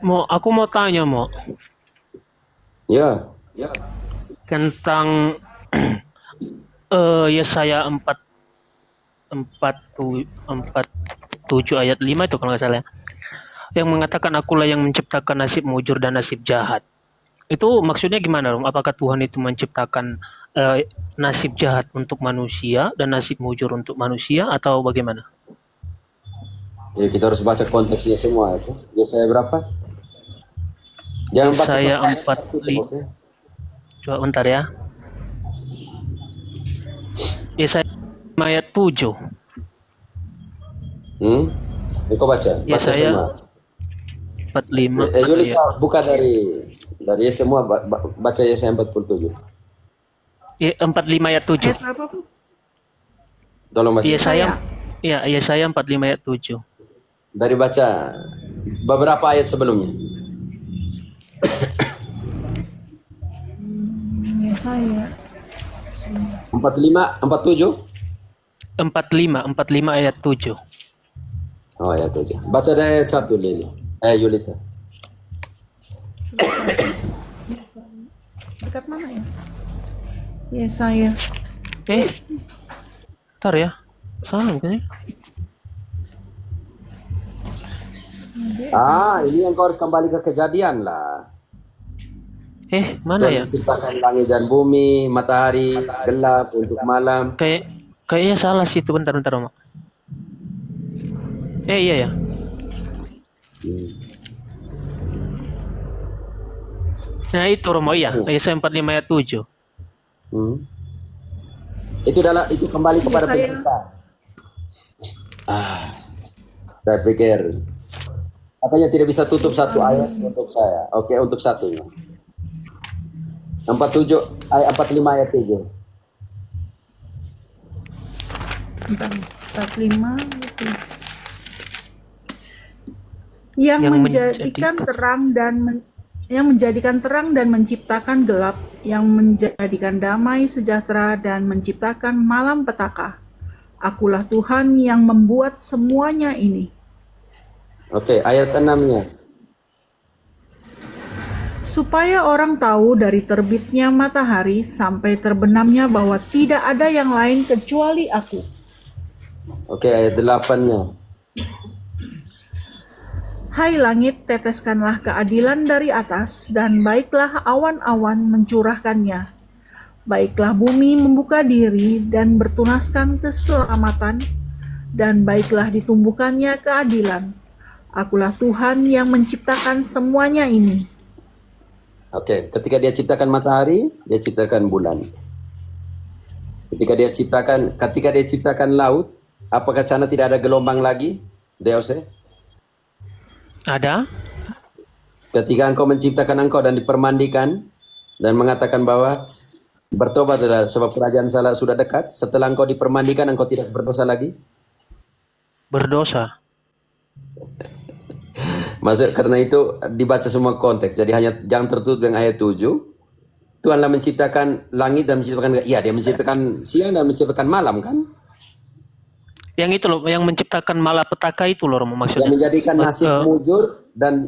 Aku mau tanya, Ya, tentang Yesaya 47 ayat 5 itu kalau nggak salah. Yang mengatakan akulah yang menciptakan nasib mujur dan nasib jahat. Itu maksudnya gimana, Rom? Apakah Tuhan itu menciptakan nasib jahat untuk manusia dan nasib mujur untuk manusia atau bagaimana? ya kita harus baca konteksnya semua itu. Ya saya berapa? Jangan baca Yesaya satu ayat 4, tutup, oke? coba bentar ya. Yesaya ayat 7. Hmm? Ya, kau baca, baca Yesaya semua. 45 ayat Yulita buka dari ya semua baca ya saya 47. 45 ayat 7. Ayat berapa, Bu? Tolong baca. Yesaya Yesaya. ya Yesaya 45 ayat 7. Dari baca beberapa ayat sebelumnya. Yesaya. 45, 47. 45 ayat 7. Oh, ayat 7. Baca dari ayat 1, Lili. Yulita. Dekat mana ya? Yesaya. Ntar ya. Salah kan ya? Ini yang kau harus kembali ke kejadian lah. Mana Dan ya? menciptakan langit dan bumi, matahari, gelap untuk malam. Kayaknya salah sih itu, bentar Mak. Iya ya. Nah itu Romo, iya. Yesaya 45 ayat 7. Itu kembali kepada Yesaya. pencipta. Saya pikir apanya tidak bisa tutup satu ayat untuk saya. Oke, untuk satunya. 47 ayat 45 ayat 7. 45 gitu. Yang menjadikan terang dan menciptakan gelap, yang menjadikan damai sejahtera dan menciptakan malam petaka. Akulah Tuhan yang membuat semuanya ini. Oke, ayat 6-nya. Supaya orang tahu dari terbitnya matahari sampai terbenamnya bahwa tidak ada yang lain kecuali Aku. Oke, ayat 8-nya. Hai langit, teteskanlah keadilan dari atas, dan baiklah awan-awan mencurahkannya. Baiklah bumi membuka diri dan bertunaskan keselamatan, dan baiklah ditumbuhkannya keadilan. Akulah Tuhan yang menciptakan semuanya ini. Oke, ketika dia ciptakan matahari, dia ciptakan bulan. Ketika dia ciptakan laut, apakah sana tidak ada gelombang lagi? Deus? Ada? Ketika engkau menciptakan engkau dan dipermandikan dan mengatakan bahwa bertobat adalah sebab kerajaan Allah sudah dekat, setelah engkau dipermandikan engkau tidak berdosa lagi? Berdosa. Maksud karena itu dibaca semua konteks. Jadi hanya jangan tertutup dengan ayat 7. Tuhanlah menciptakan langit dan menciptakan, ya dia menciptakan siang dan menciptakan malam kan? Yang itu loh, yang menciptakan malapetaka itu loh maksudnya. Yang menjadikan nasib mujur dan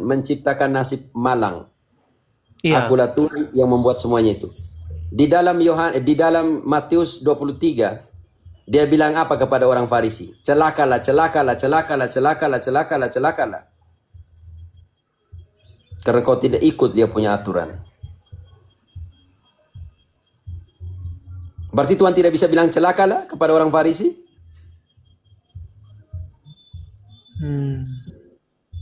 menciptakan nasib malang. Iya. Akulah Tuhan yang membuat semuanya itu. Di dalam Matius 23, dia bilang apa kepada orang Farisi? Celakalah, celakalah, celakalah, celakalah, celakalah, celakalah. Karena kau tidak ikut dia punya aturan. Berarti Tuhan tidak bisa bilang celakalah kepada orang Farisi?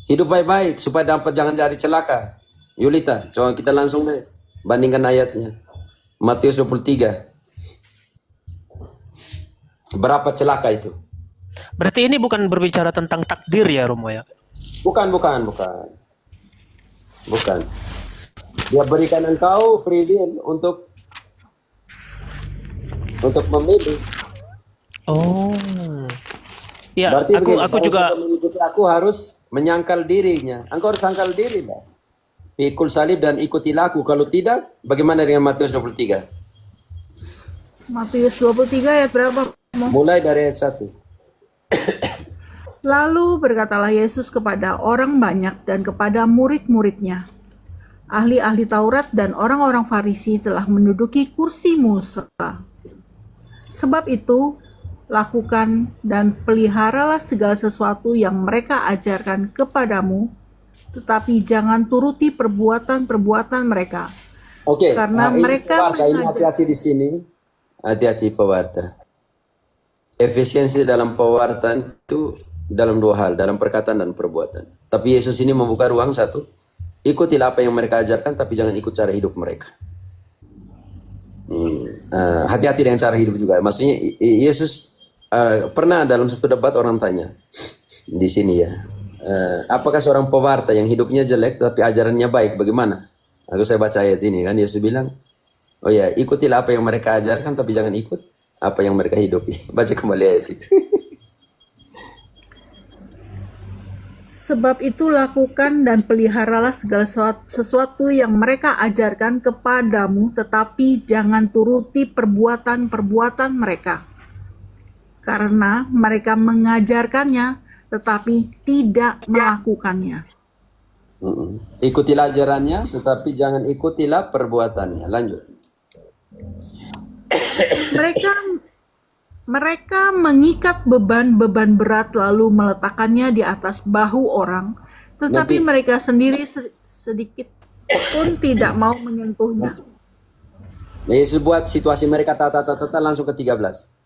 Hidup baik-baik supaya dapat jangan jadi celaka. Yulita, coba kita langsung deh bandingkan ayatnya. Matius 23. Berapa celaka itu? Berarti ini bukan berbicara tentang takdir ya, Romo ya? Bukan. Dia berikan engkau free will untuk memilih. Oh. Ya, berarti aku juga mengikuti aku harus menyangkal dirinya. Engkau harus sangkal diri lah. Pikul salib dan ikutilah aku. Kalau tidak, bagaimana dengan Matius 23? Matius 23 ayat berapa? Mulai dari ayat 1. Lalu berkatalah Yesus kepada orang banyak dan kepada murid-muridnya, ahli-ahli Taurat dan orang-orang Farisi telah menduduki kursi Musa. Sebab itu, lakukan dan peliharalah segala sesuatu yang mereka ajarkan kepadamu, tetapi jangan turuti perbuatan-perbuatan mereka, Oke, karena ini mereka pewarta, ini hati-hati di sini. Hati-hati pewarta. Efisiensi dalam pewartaan itu dalam dua hal, dalam perkataan dan perbuatan. Tapi Yesus ini membuka ruang satu, ikutilah apa yang mereka ajarkan, tapi jangan ikut cara hidup mereka. Hati-hati dengan cara hidup juga. Maksudnya Yesus pernah dalam satu debat orang tanya di sini ya, apakah seorang pewarta yang hidupnya jelek tapi ajarannya baik, bagaimana? Saya baca ayat ini kan, Yesus bilang, oh ya, ikutilah apa yang mereka ajarkan, tapi jangan ikut apa yang mereka hidupi. Baca kembali ayat itu. Sebab itu lakukan dan peliharalah segala sesuatu yang mereka ajarkan kepadamu, tetapi jangan turuti perbuatan-perbuatan mereka. Karena mereka mengajarkannya, tetapi tidak melakukannya. Ikutilah ajarannya, tetapi jangan ikutilah perbuatannya. Lanjut. Mereka mengikat beban-beban berat lalu meletakkannya di atas bahu orang, tetapi mereka sendiri sedikit pun tidak mau menyentuhnya. Yesus buat situasi mereka tata langsung ke 13.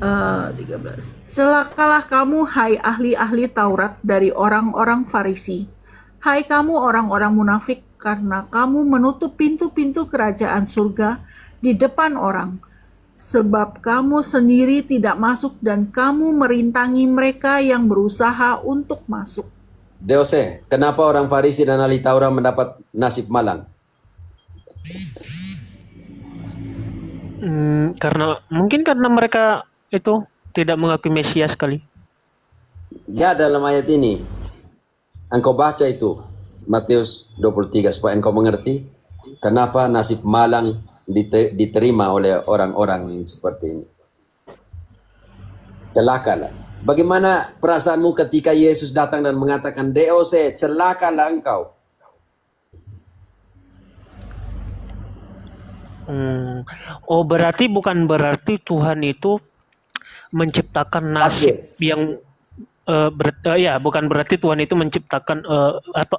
13. Celakalah kamu, hai ahli-ahli Taurat dari orang-orang Farisi. Hai kamu orang-orang munafik, karena kamu menutup pintu-pintu kerajaan surga di depan orang. Sebab kamu sendiri tidak masuk dan kamu merintangi mereka yang berusaha untuk masuk. Deose, kenapa orang Farisi dan ahli Taurat mendapat nasib malang? Karena mereka itu tidak mengakui Mesias kali. Ya, dalam ayat ini engkau baca itu Matius 23 supaya engkau mengerti kenapa nasib malang diterima oleh orang-orang yang seperti ini. Celakalah. Bagaimana perasaanmu ketika Yesus datang dan mengatakan, Deose, celakalah engkau? Bukan berarti Tuhan itu menciptakan nasib yang bukan berarti Tuhan itu menciptakan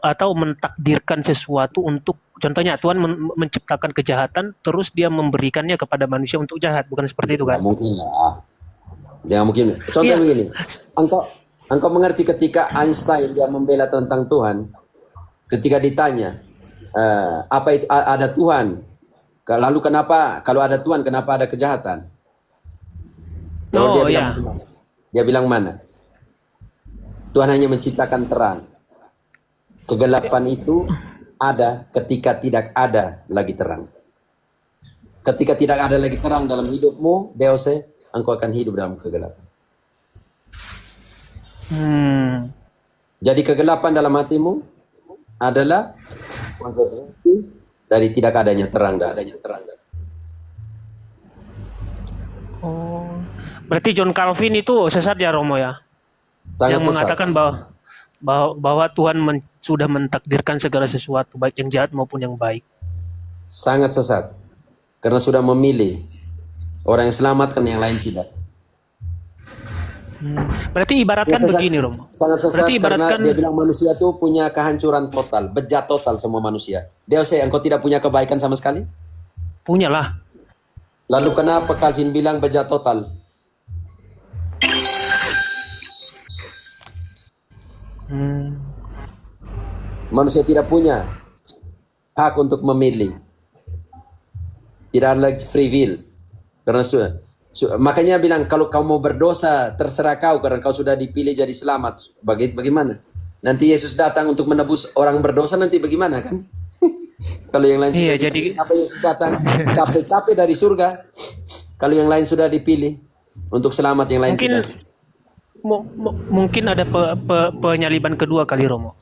atau mentakdirkan sesuatu untuk, contohnya Tuhan menciptakan kejahatan terus dia memberikannya kepada manusia untuk jahat, bukan seperti itu kan? Mungkin lah. Jangan mungkin. Contoh begini, engkau mengerti ketika Einstein dia membela tentang Tuhan, ketika ditanya apa itu ada Tuhan, lalu kenapa kalau ada Tuhan kenapa ada kejahatan? Lalu dia bilang mana? Tuhan hanya menciptakan terang. Kegelapan itu ada ketika tidak ada lagi terang. Ketika tidak ada lagi terang dalam hidupmu, Deose, engkau akan hidup dalam kegelapan. Jadi kegelapan dalam hatimu adalah konsekuensi dari tidak adanya terang. Berarti John Calvin itu sesat ya, Romo ya? Sangat yang mengatakan bahwa Tuhan sudah mentakdirkan segala sesuatu, baik yang jahat maupun yang baik. Sangat sesat. Karena sudah memilih orang yang selamatkan, yang lain tidak. Berarti ibaratkan begini, Romo. Sangat sesat karena ibaratkan, dia bilang manusia itu punya kehancuran total, bejat total semua manusia. Deose, engkau tidak punya kebaikan sama sekali? Punyalah. Lalu kenapa Calvin bilang bejat total? Manusia tidak punya hak untuk memilih. Tidak ada lagi free will. Karena makanya bilang kalau kau mau berdosa terserah kau karena kau sudah dipilih jadi selamat. Bagaimana? Nanti Yesus datang untuk menebus orang berdosa, nanti bagaimana kan? Kalau yang lain sudah dipilih, apa Yesus datang capek-capek dari surga? Kalau yang lain sudah dipilih untuk selamat, yang lain tidak. Mungkin ada penyaliban kedua kali, Romo.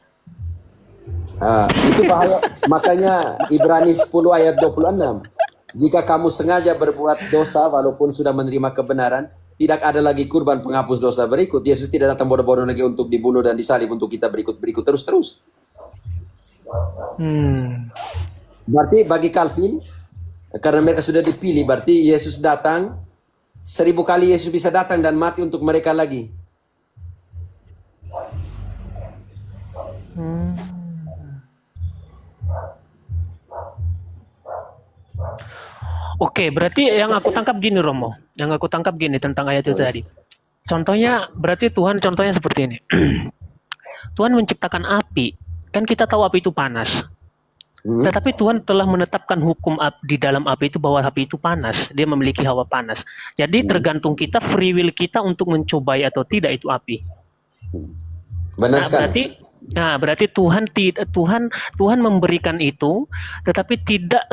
Itu bahaya. Makanya Ibrani 10 ayat 26. Jika kamu sengaja berbuat dosa walaupun sudah menerima kebenaran, tidak ada lagi kurban penghapus dosa berikut. Yesus tidak datang bodoh-bodoh lagi untuk dibunuh dan disalib untuk kita berikut-berikut terus-terus. Berarti bagi Calvin, karena mereka sudah dipilih, berarti Yesus datang 1000 kali Yesus bisa datang dan mati untuk mereka lagi. Oke, berarti yang aku tangkap gini Romo, yang aku tangkap gini tentang ayat itu tadi. Contohnya, berarti Tuhan contohnya seperti ini. Tuhan menciptakan api, kan kita tahu api itu panas. Tetapi Tuhan telah menetapkan hukum di dalam api itu bahwa api itu panas, dia memiliki hawa panas. Jadi tergantung kita, free will kita untuk mencobai atau tidak itu api. Benar sekali. Berarti Tuhan memberikan itu, tetapi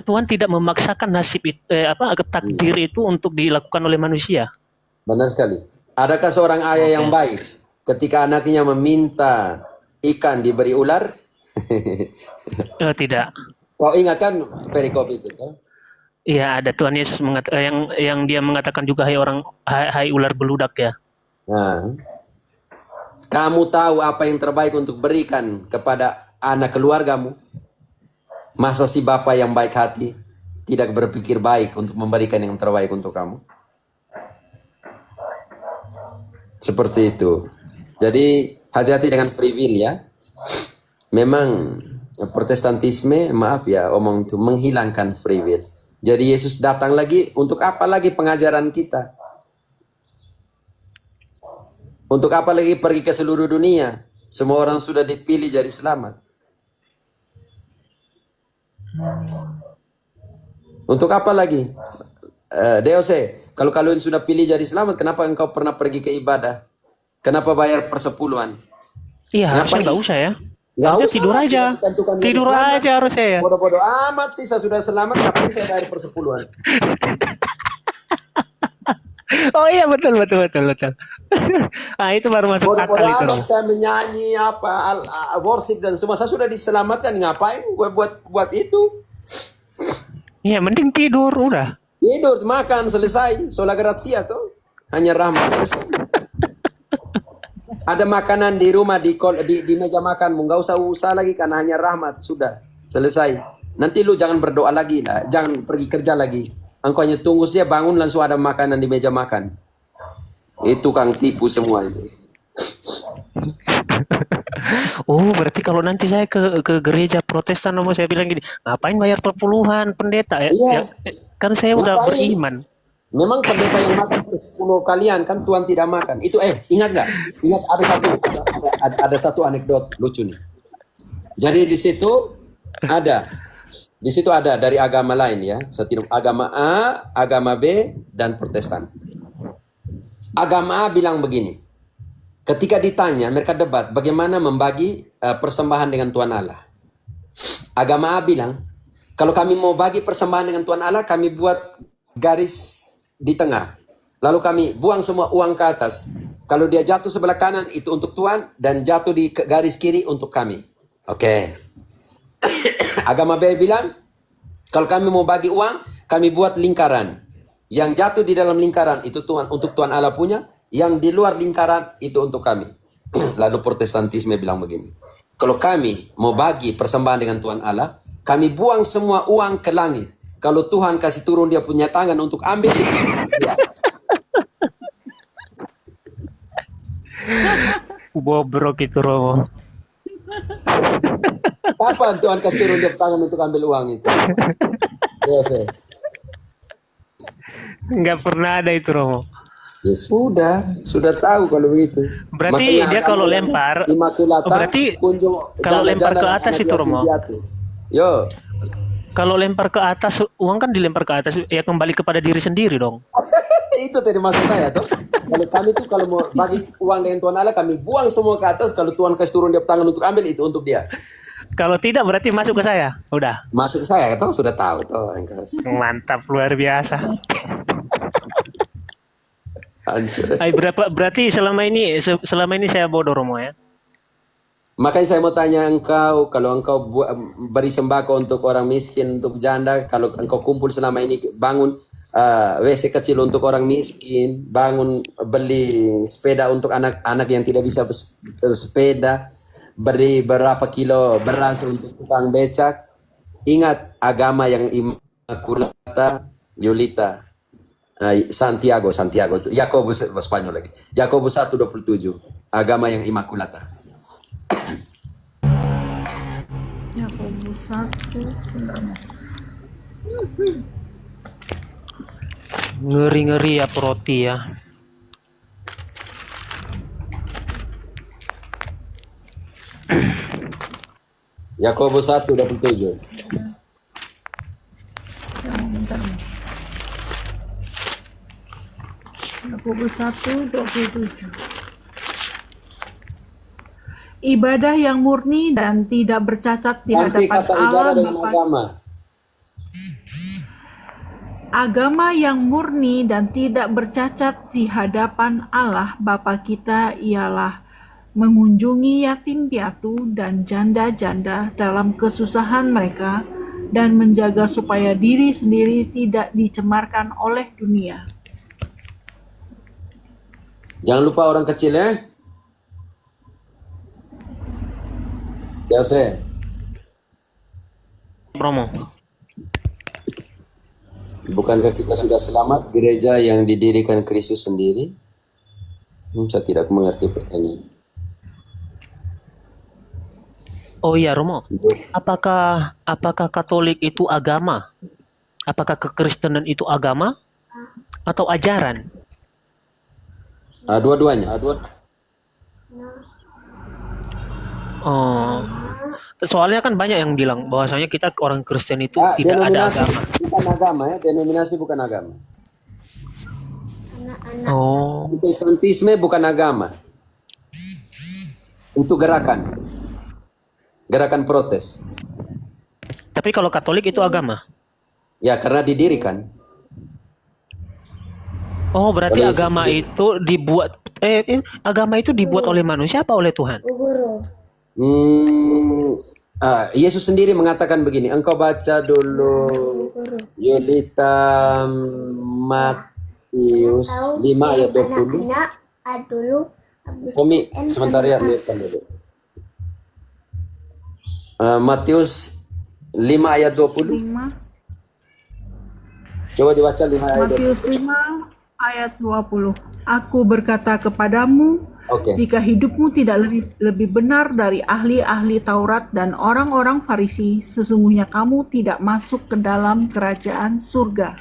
Tuhan tidak memaksakan nasib itu, takdir itu untuk dilakukan oleh manusia. Benar sekali. Adakah seorang ayah yang baik ketika anaknya meminta ikan diberi ular? Tidak. Kau ingat kan perikop itu kan? Iya, ada Tuhan Yesus yang dia mengatakan juga hai ular beludak ya. Nah, kamu tahu apa yang terbaik untuk berikan kepada anak keluargamu? Masa si bapak yang baik hati tidak berpikir baik untuk memberikan yang terbaik untuk kamu? Seperti itu. Jadi hati-hati dengan free will ya. Memang Protestantisme, maaf ya omong itu, menghilangkan free will. Jadi Yesus datang lagi, untuk apa lagi pengajaran kita? Untuk apa lagi pergi ke seluruh dunia? Semua orang sudah dipilih jadi selamat. Untuk apa lagi? DOC, kalau kalian sudah pilih jadi selamat, kenapa engkau pernah pergi ke ibadah? Kenapa bayar persepuluhan? Iya, harusnya nggak usah ya. Nggak usah tidur lah, aja. sudah ditentukan jadi Tidur selamat. aja harusnya ya. Bodoh-bodoh amat sih, saya sudah selamat, ngapain saya bayar persepuluhan? Oh iya, betul. Itu baru masuk akal Bodoh-bodoh itu. amat saya menyanyi worship dan semua, saya sudah diselamatkan, ngapain gue buat itu? Iya, mending tidur udah. Tidur, makan, selesai. Sola grazia tuh. Hanya rahmat, selesai. Ada makanan di rumah, di meja makanmu. Nggak usah usaha lagi karena hanya rahmat. Sudah, selesai. Nanti lu jangan berdoa lagi lah. Jangan pergi kerja lagi. Engkau hanya tunggu dia bangun langsung ada makanan di meja makan. Itu kang tipu semua itu. Oh, berarti kalau nanti saya ke gereja Protestan, mau saya bilang gini, ngapain bayar perpuluhan pendeta ya? Iya. Kan saya udah Ngapain? beriman. Memang pendeta yang makan 10 kalian kan Tuhan tidak makan. Itu ingat nggak? Ingat ada satu anekdot lucu nih. Jadi di situ ada dari agama lain ya, agama A, agama B dan Protestan. Agama A bilang begini. Ketika ditanya, mereka debat bagaimana membagi persembahan dengan Tuhan Allah. Agama A bilang, kalau kami mau bagi persembahan dengan Tuhan Allah, kami buat garis di tengah. Lalu kami buang semua uang ke atas. Kalau dia jatuh sebelah kanan, itu untuk Tuhan, dan jatuh di garis kiri untuk kami. Oke. Agama B bilang, kalau kami mau bagi uang, kami buat lingkaran. Yang jatuh di dalam lingkaran, itu Tuhan, untuk Tuhan Allah punya. Yang di luar lingkaran, itu untuk kami. Lalu Protestantisme bilang begini. Kalau kami mau bagi persembahan dengan Tuhan Allah, kami buang semua uang ke langit. Kalau Tuhan kasih turun dia punya tangan untuk ambil, ya. Bobrok itu Romo. Kapan Tuhan kasih turun dia tangan untuk ambil uang itu? Yes, Nggak pernah ada itu Romo. ya sudah tahu kalau begitu. Berarti Makanya dia kalau lempar, berarti kalau lempar ke atas itu Romo. Yo. Kalau lempar ke atas, uang kan dilempar ke atas, ya kembali kepada diri sendiri dong. Itu tadi maksud saya tuh. Kalau kami tuh kalau mau bagi uang dengan Tuhan Allah, kami buang semua ke atas. Kalau Tuhan kasih turun dia tangan untuk ambil, itu untuk dia. Kalau tidak berarti masuk ke saya. Udah. Masuk ke saya, tuh sudah tahu tuh. Mantap, luar biasa. Hancur. Berarti selama ini saya bodoh Romo ya. Makanya saya mau tanya engkau, kalau engkau beri sembako untuk orang miskin, untuk janda, kalau engkau kumpul selama ini bangun, WC kecil untuk orang miskin, bangun beli sepeda untuk anak-anak yang tidak bisa sepeda, beri berapa kilo beras untuk tukang becak. Ingat agama yang imakulata, Yulita, Santiago itu, Yakobus Spanyol lagi, Yakobus 1:27, agama yang imakulata. Yakobus 1. Ngeri-ngeri ya roti ya. Yakobus 1:27. Bentar. Yakobus 1:27. Ibadah yang murni dan tidak bercacat di Nanti hadapan kata Allah ibadah dengan Bapa. agama. Agama yang murni dan tidak bercacat di hadapan Allah Bapa kita ialah mengunjungi yatim piatu dan janda-janda dalam kesusahan mereka dan menjaga supaya diri sendiri tidak dicemarkan oleh dunia. Jangan lupa orang kecil ya. Jose. Romo. Bukankah kita sudah selamat gereja yang didirikan Kristus sendiri? Saya tidak mengerti pertanyaan. Oh iya Romo, apakah Katolik itu agama? Apakah kekristenan itu agama atau ajaran? Dua-duanya. Oh, soalnya kan banyak yang bilang bahwasanya kita orang Kristen itu tidak ada Denominasi agama. bukan agama ya. Denominasi bukan agama. Oh, Protestantisme bukan agama. Itu gerakan. Gerakan protes. tapi kalau Katolik itu agama. Ya karena didirikan. Oh, berarti Oleh Yesus agama sendiri. itu dibuat agama itu dibuat oleh manusia apa oleh Tuhan? Yesus sendiri mengatakan begini. Engkau baca dulu Yulita Matius 5 ayat 20. Komi sebentar ya, lihatkan dulu. Matius 5 ayat 20. 5. Coba dibaca 5 ayat 20. Matius 5 ayat 20. Aku berkata kepadamu, Oke. jika hidupmu tidak lebih benar dari ahli-ahli Taurat dan orang-orang Farisi, sesungguhnya kamu tidak masuk ke dalam kerajaan surga.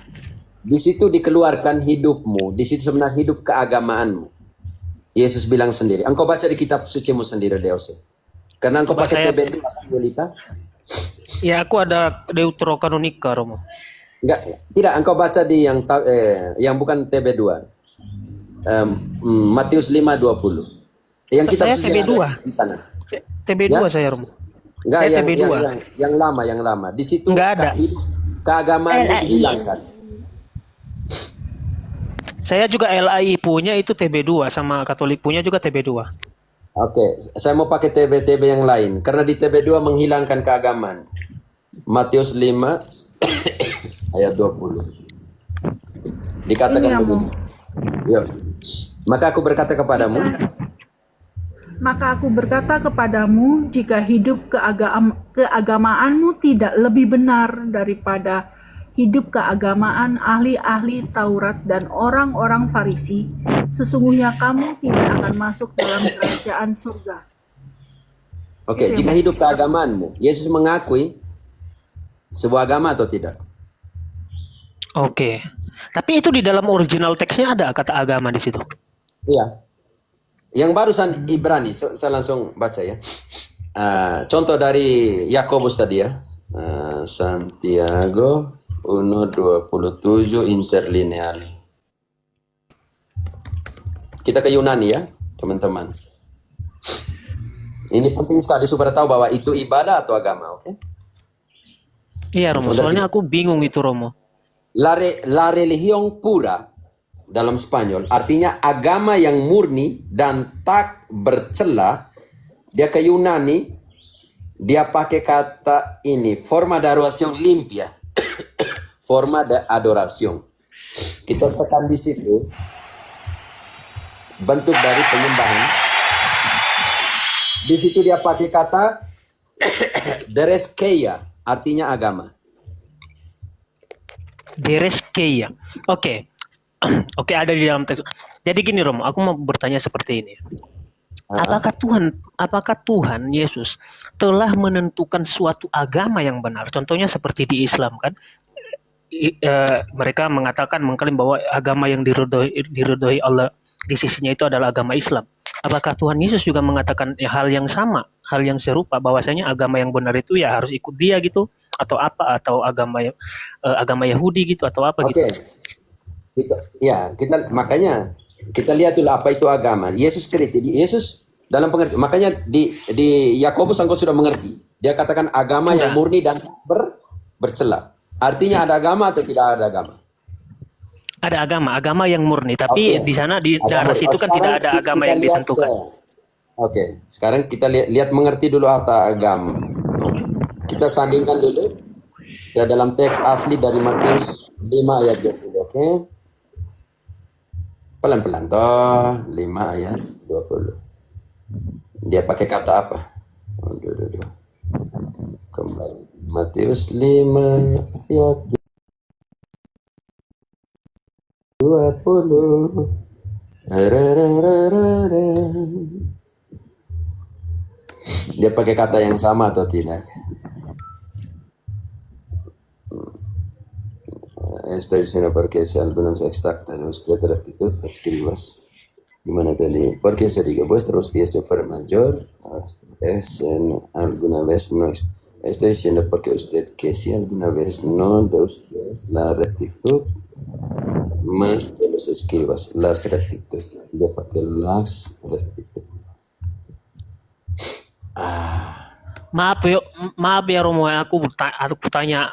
Di situ dikeluarkan hidupmu, di situ sebenarnya hidup keagamaanmu. Yesus bilang sendiri. Engkau baca di kitab sucimu sendiri, Deose. Karena engkau Coba pakai saya- TB Yulita. Ya, aku ada Deuterokanonika, Romo. Enggak, tidak. Engkau baca di yang bukan TB2. Matius 5:20. Yang kitab Saya suci TB2. ada di sana. TB2 Ya? saya, Romo. Enggak, Saya TB2. yang lama. Di situ Enggak ada. keagamaan dihilangkan. Saya juga LAI punya itu TB2 sama Katolik punya juga TB2. Oke, saya mau pakai TB yang lain karena di TB2 menghilangkan keagamaan. Matius 5 ayat 20. Dikatakan Ini, Amo. begini. Yo. Maka aku berkata kepadamu, Maka aku berkata kepadamu, jika hidup keagamaanmu tidak lebih benar daripada hidup keagamaan ahli-ahli Taurat dan orang-orang Farisi, sesungguhnya kamu tidak akan masuk dalam kerajaan surga. oke, jika hidup keagamaanmu, Yesus mengakui sebuah agama atau tidak? Oke. Tapi itu di dalam original teksnya ada kata agama di situ. Iya. Yang barusan Ibrani, saya langsung baca ya. Contoh dari Yakobus tadi ya. Santiago 1:27 interlineal. Kita ke Yunani ya, teman-teman. Ini penting sekali supaya tahu bahwa itu ibadah atau agama, oke? Iya, Romo. Sebentar, Soalnya aku bingung itu, Romo. La religión pura dalam Spanyol artinya agama yang murni dan tak bercela. Dia ke Yunani, dia pakai kata ini, forma de adoración limpia. Forma de adoración. Kita tekan di situ, bentuk dari penyembahan. Di situ dia pakai kata dereskeia, artinya agama. Dereskeia. Oke. Oke, ada di dalam teks. Jadi gini Romo, aku mau bertanya seperti ini. Apakah Tuhan Yesus telah menentukan suatu agama yang benar? Contohnya seperti di Islam kan, mereka mengklaim bahwa agama yang diridhoi Allah di sisinya itu adalah agama Islam. Apakah Tuhan Yesus juga mengatakan hal yang sama, hal yang serupa, bahwasanya agama yang benar itu ya harus ikut dia gitu, atau apa, atau agama Yahudi gitu, atau apa gitu? Makanya kita lihat dulu apa itu agama. Yesus kritik. Yesus dalam pengertian. Makanya di Yakobus engkau sudah mengerti. Dia katakan agama yang murni dan bercela. Artinya ada agama atau tidak ada agama? Ada agama yang murni. Tapi di sana di daerah situ kan tidak ada agama yang ditentukan. Oke, sekarang kita lihat mengerti dulu apa agama. Kita sandingkan dulu ke dalam teks asli dari Matius 5 ayat 20. Oke. Pelan-pelan toh, 5 ayat 20. Dia pakai kata apa? Kembali. Matius 5 ayat 20. Dia pakai kata yang sama atau tidak? Estoy diciendo porque si algunos extractan usted rectitud, escribas. Gimana tadi? Porque se diga vuestros días se fueron mayor, es en alguna vez no es. Estoy diciendo porque usted que si alguna vez no de ustedes la rectitud más de los escribas, las rectitud. Dia pakai las rectitud. Maaf ya Romo, aku tanya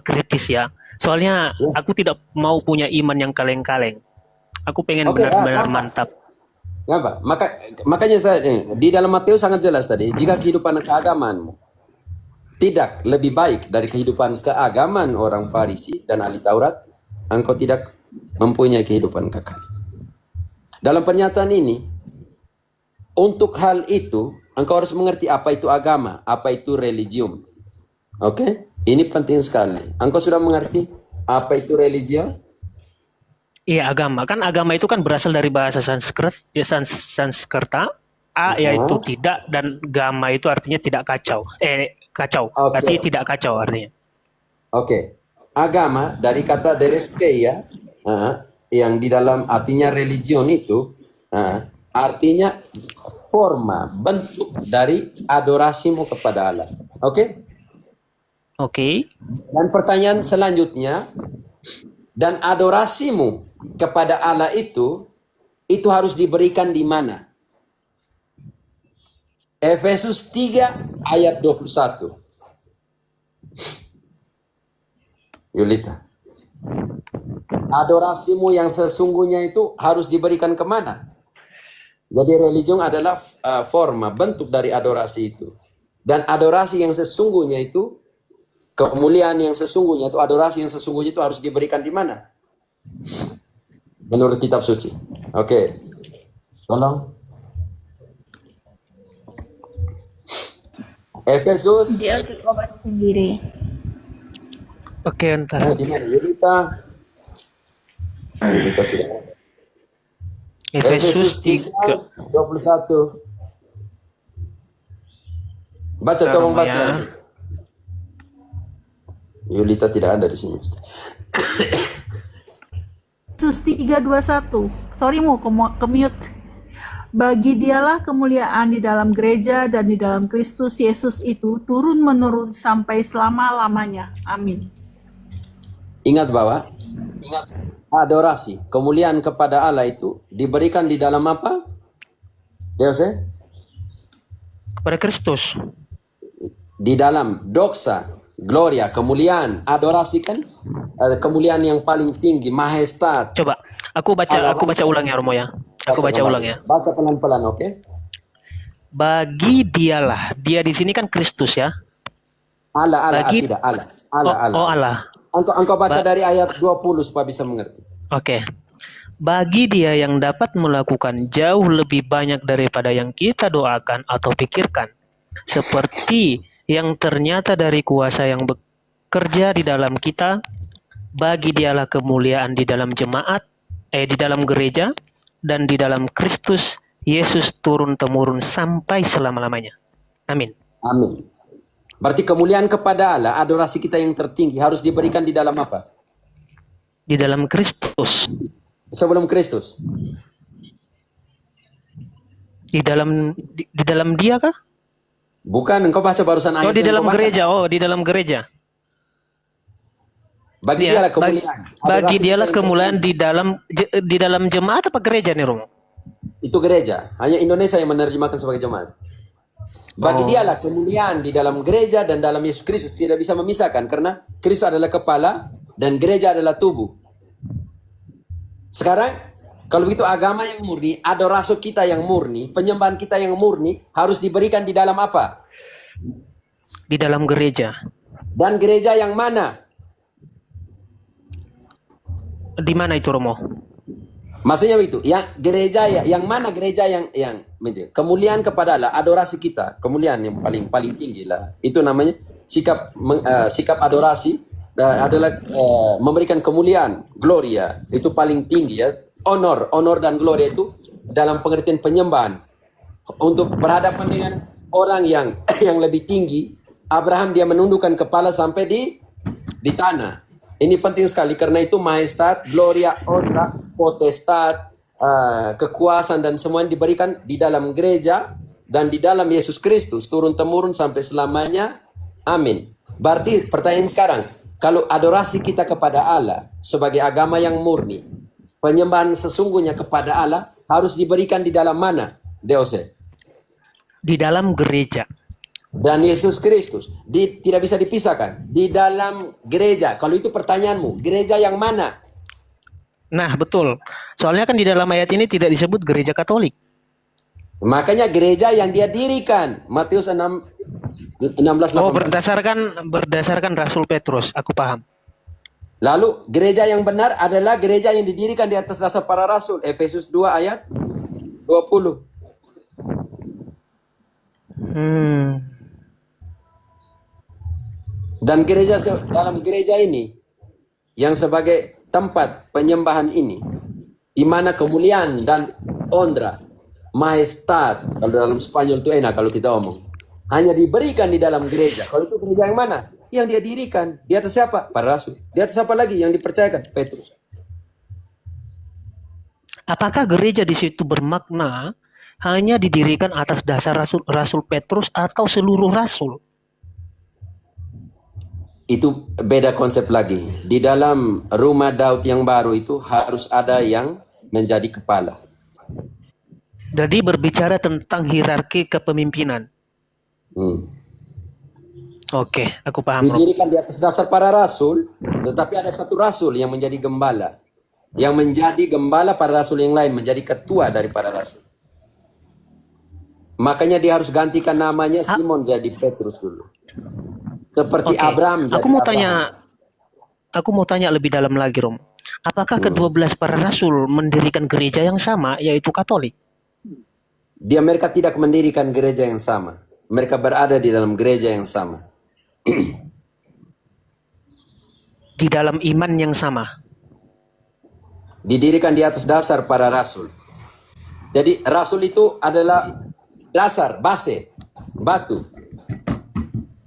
kritis ya. Soalnya aku tidak mau punya iman yang kaleng-kaleng. Aku pengen benar-benar mantap. Kenapa? Makanya saya di dalam Matius sangat jelas tadi, jika kehidupan keagamaanmu tidak lebih baik dari kehidupan keagamaan orang Farisi dan ahli Taurat, engkau tidak mempunyai kehidupan kekal. Dalam pernyataan ini, untuk hal itu, engkau harus mengerti apa itu agama, apa itu religium. Oke? Ini penting sekali. Engkau sudah mengerti apa itu religium? Iya, agama. Kan agama itu kan berasal dari bahasa Sanskerta. Yaitu tidak, dan gama itu artinya tidak kacau. Kacau. Berarti tidak kacau artinya. Oke. Agama dari kata dereskeia, yang di dalam artinya religion itu, artinya forma, bentuk dari adorasimu kepada Allah. Oke? Oke. Dan pertanyaan selanjutnya, dan adorasimu kepada Allah itu harus diberikan di mana? Efesus 3 ayat 21. Yulita. Adorasimu yang sesungguhnya itu harus diberikan kemana? Jadi religion adalah forma, bentuk dari adorasi itu. Dan adorasi yang sesungguhnya itu, kemuliaan yang sesungguhnya itu, adorasi yang sesungguhnya itu harus diberikan di mana? Menurut kitab suci. Oke. Tolong. Efesus. Dia obat sendiri. Oke, entar. Di mana? Yulita. Yulita tidak. Efesus 3:21. Baca, tolong baca. Yulita tidak ada di sini. Efesus 3:21. Sorry mau ke mute. Bagi dialah kemuliaan di dalam gereja dan di dalam Kristus Yesus itu turun-menurun sampai selama-lamanya. Amin. Ingat bahwa adorasi, kemuliaan kepada Allah itu diberikan di dalam apa? Yose? Kepada Kristus. Di dalam doksa, gloria, kemuliaan, adorasi kan kemuliaan yang paling tinggi, majestat. Coba, aku baca ulang ya Romo ya. Aku baca ulang ya. Baca pelan-pelan, oke? Bagi dialah, dia di sini kan Kristus ya. Allah, Bagi, tidak Allah. Allah. Oh Allah. Engkau baca Ba- dari ayat 20 supaya bisa mengerti. Oke. Bagi dia yang dapat melakukan jauh lebih banyak daripada yang kita doakan atau pikirkan, seperti yang ternyata dari kuasa yang bekerja di dalam kita, bagi dialah kemuliaan di dalam jemaat, di dalam gereja, dan di dalam Kristus Yesus turun-temurun sampai selama-lamanya. Amin. Amin. Berarti kemuliaan kepada Allah, adorasi kita yang tertinggi harus diberikan di dalam apa? Di dalam Kristus. Sebelum Kristus. Di dalam dia kah? Bukan, engkau baca barusan ayat Oh, di yang dalam engkau baca. gereja. Oh, di dalam gereja. Bagi Ya, dialah kemuliaan. bagi Adorasi dialah kita yang kemuliaan tertinggi. di dalam jemaat apa gereja nih, Romo? Itu gereja. Hanya Indonesia yang menerjemahkan sebagai jemaat. Bagi Oh. dialah kemuliaan di dalam gereja dan dalam Yesus Kristus. Tidak bisa memisahkan karena Kristus adalah kepala dan gereja adalah tubuh. Sekarang, kalau begitu agama yang murni, adorasi kita yang murni, penyembahan kita yang murni harus diberikan di dalam apa? Di dalam gereja. Dan gereja yang mana? Di mana itu, Romo? Maksudnya begitu. Yang gereja yang mana gereja yang kemuliaan kepada Allah, adorasi kita, kemuliaan yang paling tinggi lah. Itu namanya sikap adorasi adalah memberikan kemuliaan, gloria. Itu paling tinggi ya. Honor dan gloria itu dalam pengertian penyembahan. Untuk berhadapan dengan orang yang yang lebih tinggi, Abraham dia menundukkan kepala sampai di tanah. Ini penting sekali karena itu majestat, gloria, honra, potestat, kekuasaan dan semuanya diberikan di dalam gereja dan di dalam Yesus Kristus turun-temurun sampai selamanya. Amin. Berarti pertanyaan sekarang, kalau adorasi kita kepada Allah sebagai agama yang murni, penyembahan sesungguhnya kepada Allah harus diberikan di dalam mana? Deose. Di dalam gereja. Dan Yesus Kristus tidak bisa dipisahkan di dalam gereja. Kalau itu pertanyaanmu, gereja yang mana? Nah, betul. Soalnya kan di dalam ayat ini tidak disebut gereja Katolik. Makanya gereja yang dia dirikan, Matius 16:18. Oh, berdasarkan Rasul Petrus, aku paham. Lalu gereja yang benar adalah gereja yang didirikan di atas dasar para rasul, Efesus 2 ayat 20. Dan dalam gereja ini yang sebagai tempat penyembahan ini, di mana kemuliaan dan honra, majestat, kalau dalam Spanyol itu enak kalau kita omong, hanya diberikan di dalam gereja. Kalau itu gereja yang mana? Yang dia dirikan. Di atas siapa? Para rasul. Di atas siapa lagi yang dipercayakan? Petrus. Apakah gereja di situ bermakna hanya didirikan atas dasar Rasul Petrus atau seluruh rasul? Itu beda konsep lagi. Di dalam rumah Daud yang baru itu harus ada yang menjadi kepala. Jadi berbicara tentang hierarki kepemimpinan. Oke, aku paham. Didirikan di atas dasar para rasul, tetapi ada satu rasul yang menjadi gembala. Yang menjadi gembala para rasul yang lain, menjadi ketua dari para rasul. Makanya dia harus gantikan namanya Simon jadi Petrus dulu. Seperti Abraham jadi Abraham. Aku mau tanya lebih dalam lagi, Rom. Apakah ke-12 para rasul mendirikan gereja yang sama, yaitu Katolik? Mereka tidak mendirikan gereja yang sama. Mereka berada di dalam gereja yang sama. Di dalam iman yang sama. Didirikan di atas dasar para rasul. Jadi rasul itu adalah dasar, base, batu.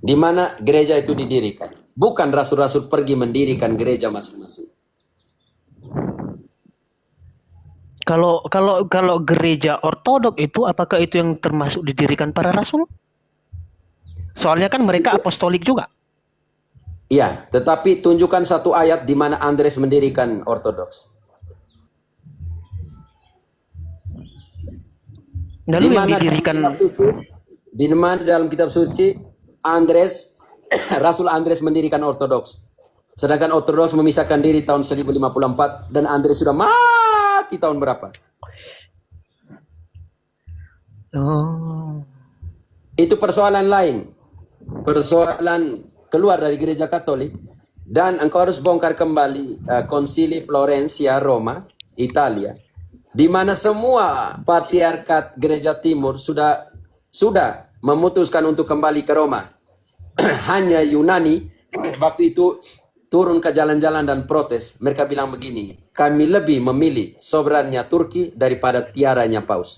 Di mana gereja itu didirikan. Bukan rasul-rasul pergi mendirikan gereja masing-masing. Kalau gereja ortodok itu, apakah itu yang termasuk didirikan para rasul? Soalnya kan mereka apostolik juga. Iya, tetapi tunjukkan satu ayat di mana Andres mendirikan ortodoks. Lalu yang didirikan di mana dalam kitab suci Rasul Andres mendirikan ortodoks. Sedangkan ortodoks memisahkan diri tahun 1054 dan Andres sudah mati tahun berapa? Oh. Itu persoalan lain. Persoalan keluar dari gereja Katolik Dan engkau harus bongkar kembali Konsili Florencia, Roma, Italia, di mana semua patriarkat gereja timur sudah memutuskan untuk kembali ke Roma. Hanya Yunani waktu itu turun ke jalan-jalan dan protes. Mereka bilang begini, kami lebih memilih soberannya Turki daripada tiaranya Paus.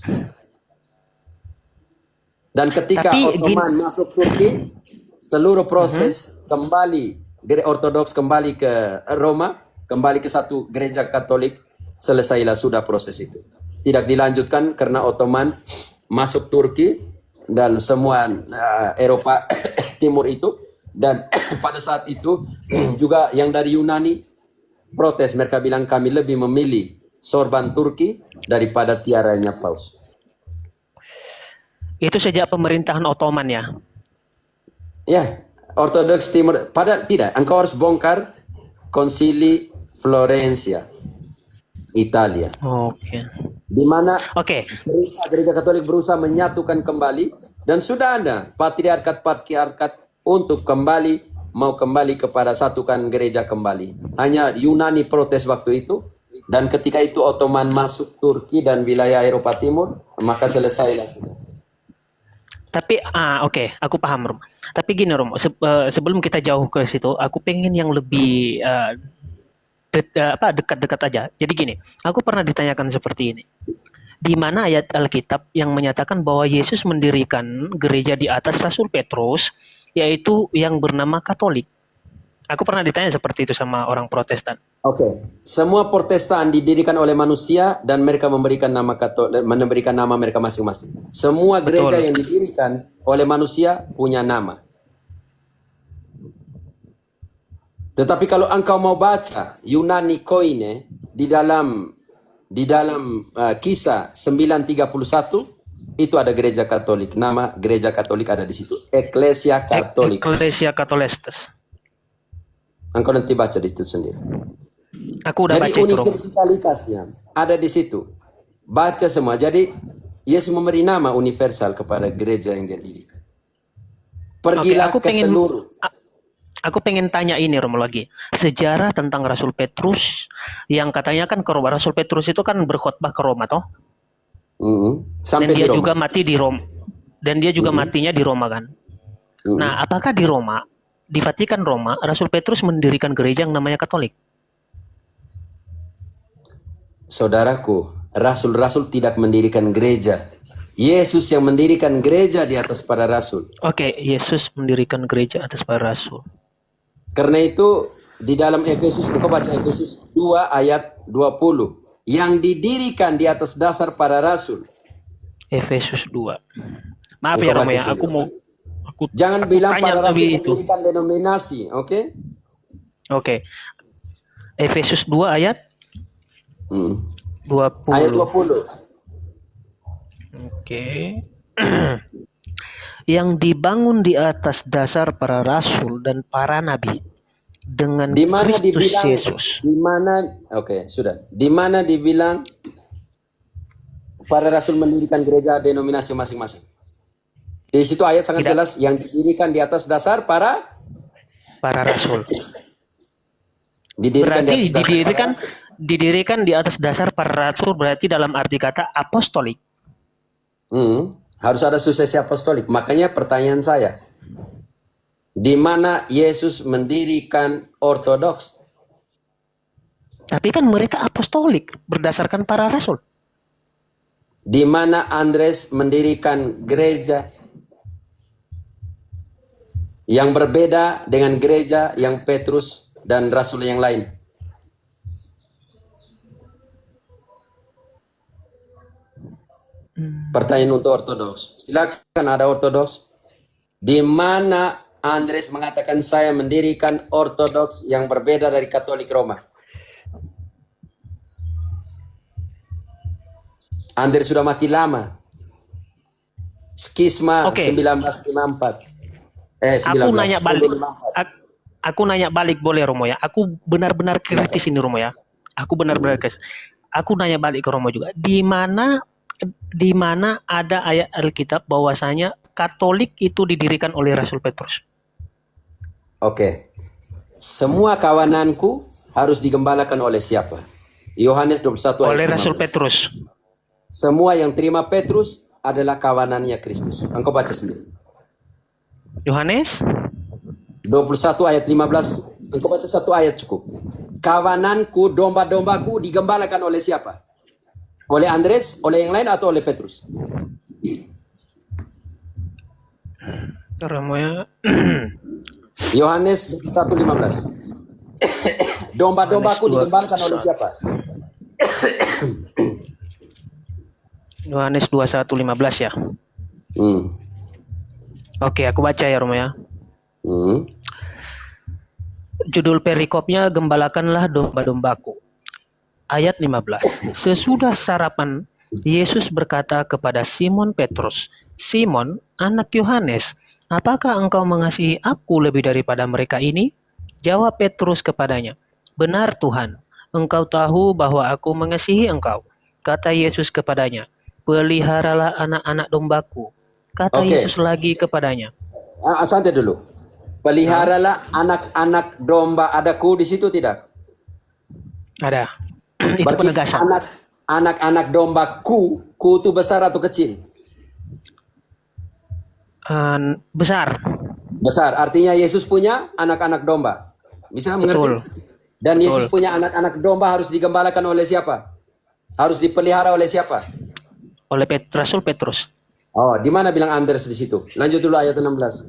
Dan ketika Tapi Ottoman masuk Turki, seluruh proses kembali Ortodoks kembali ke Roma, kembali ke satu gereja Katolik, selesailah sudah proses itu. Tidak dilanjutkan karena Ottoman masuk Turki dan semua Eropa Timur itu, dan pada saat itu juga yang dari Yunani protes. Mereka bilang kami lebih memilih sorban Turki daripada tiaranya Paus. itu sejak pemerintahan Ottoman ya. Ya, Ortodoks Timur. Padahal tidak. Engkau harus bongkar Konsili Florencia, Italia, Oke. di mana Oke. gereja Katolik berusaha menyatukan kembali, dan sudah ada patriarkat untuk mau kembali kepada satukan gereja kembali. Hanya Yunani protes waktu itu, dan ketika itu Ottoman masuk Turki dan wilayah Eropa Timur, maka selesailah sudah. Tapi oke, aku paham Rom. Tapi gini Rom, sebelum kita jauh ke situ, aku pengen yang lebih dekat-dekat aja. Jadi gini, aku pernah ditanyakan seperti ini. Di mana ayat Alkitab yang menyatakan bahwa Yesus mendirikan gereja di atas Rasul Petrus, yaitu yang bernama Katolik? Aku pernah ditanya seperti itu sama orang Protestan. Oke, semua Protestan didirikan oleh manusia dan mereka memberikan nama mereka masing-masing. Semua gereja Betul. yang didirikan oleh manusia punya nama. Tetapi kalau engkau mau baca Yunani Koine di dalam Kisah 9:31, itu ada gereja Katolik. Nama gereja Katolik ada di situ. Ecclesia Katolik. Ecclesia Catholicus. Engkau nanti baca di situ sendiri. Aku udah Jadi baca itu Rom. universalitasnya ada di situ. Baca semua. Jadi Yesus memberi nama universal kepada gereja yang dia dirikan. Pergilah ke seluruh. Aku pengen tanya ini Romo lagi. Sejarah tentang Rasul Petrus yang katanya kan ke Roma. Rasul Petrus itu kan berkhotbah ke Roma toh. Dan Sampai dia di Roma. juga mati di Roma. Dan dia juga matinya di Roma kan. Nah, apakah di Roma, di Vatikan Roma, Rasul Petrus mendirikan gereja yang namanya Katolik? Saudaraku, rasul-rasul tidak mendirikan gereja. Yesus yang mendirikan gereja di atas para rasul. Oke, Yesus mendirikan gereja atas para rasul. Karena itu di dalam Efesus, engkau baca Efesus 2 ayat 20. Yang didirikan di atas dasar para rasul. Efesus 2. Maaf Engkau ya Romo baca ya, sendiri. aku Jangan bilang tanya para rasul lebih itu. mendirikan denominasi, oke? Oke. Efesus 2 ayat 20. Ayat 20. Oke. Yang dibangun di atas dasar para rasul dan para nabi dengan Di mana Kristus dibilang Yesus. sudah. Di mana dibilang para rasul mendirikan gereja denominasi masing-masing. Di situ ayat sangat Tidak. jelas, yang didirikan di atas dasar para Rasul. didirikan Berarti di atas dasar didirikan di atas dasar para rasul, berarti dalam arti kata apostolik. Harus ada suksesi apostolik. Makanya pertanyaan saya, di mana Yesus mendirikan Ortodoks? Tapi kan mereka apostolik berdasarkan para rasul. Di mana Andres mendirikan gereja yang berbeda dengan gereja yang Petrus dan rasul yang lain? Pertanyaan untuk Ortodoks. Silakan, ada Ortodoks. Di mana Andres mengatakan saya mendirikan Ortodoks yang berbeda dari Katolik Roma? Andres sudah mati lama. Skisma Oke. 1954. Aku nanya balik. 1954. Aku nanya balik boleh Romo ya. Aku benar-benar kritis ini Romo ya. Aku benar-benar kritis. Aku nanya balik ke Romo juga. Di mana ada ayat Alkitab bahwasanya Katolik itu didirikan oleh Rasul Petrus? Oke. Semua kawananku harus digembalakan oleh siapa? Yohanes 21 Oleh ayat Rasul 15. Petrus. Semua yang terima Petrus adalah kawanannya Kristus. Engkau baca sendiri. Yohanes 21 ayat 15. Engkau baca satu ayat cukup. Kawananku, domba-dombaku digembalakan oleh siapa? Oleh Andres, oleh yang lain atau oleh Petrus? Romoya Yohanes 1:15. Domba-dombaku Yohanes 2. digembalakan oleh siapa? Yohanes 21:15 ya. Hmm. Oke, aku baca ya Romo ya. Hmm. Judul perikopnya Gembalakanlah domba-dombaku. Ayat 15. Sesudah sarapan, Yesus berkata kepada Simon Petrus, "Simon, anak Yohanes, apakah engkau mengasihi aku lebih daripada mereka ini?" Jawab Petrus kepadanya, "Benar Tuhan, engkau tahu bahwa aku mengasihi engkau." Kata Yesus kepadanya, "Peliharalah anak-anak dombaku." Kata Oke. Yesus lagi kepadanya. Santai dulu. Peliharalah anak-anak domba. Ada ku di situ tidak? Ada. Itu Berarti penegasan. anak-anak domba ku itu besar atau kecil? Besar. Besar. Artinya Yesus punya anak-anak domba. Bisa mengerti? Betul. Dan Yesus Betul. punya anak-anak domba harus digembalakan oleh siapa? Harus dipelihara oleh siapa? Oleh Rasul Petrus. Oh, di mana bilang Andres di situ? Lanjut dulu ayat 16.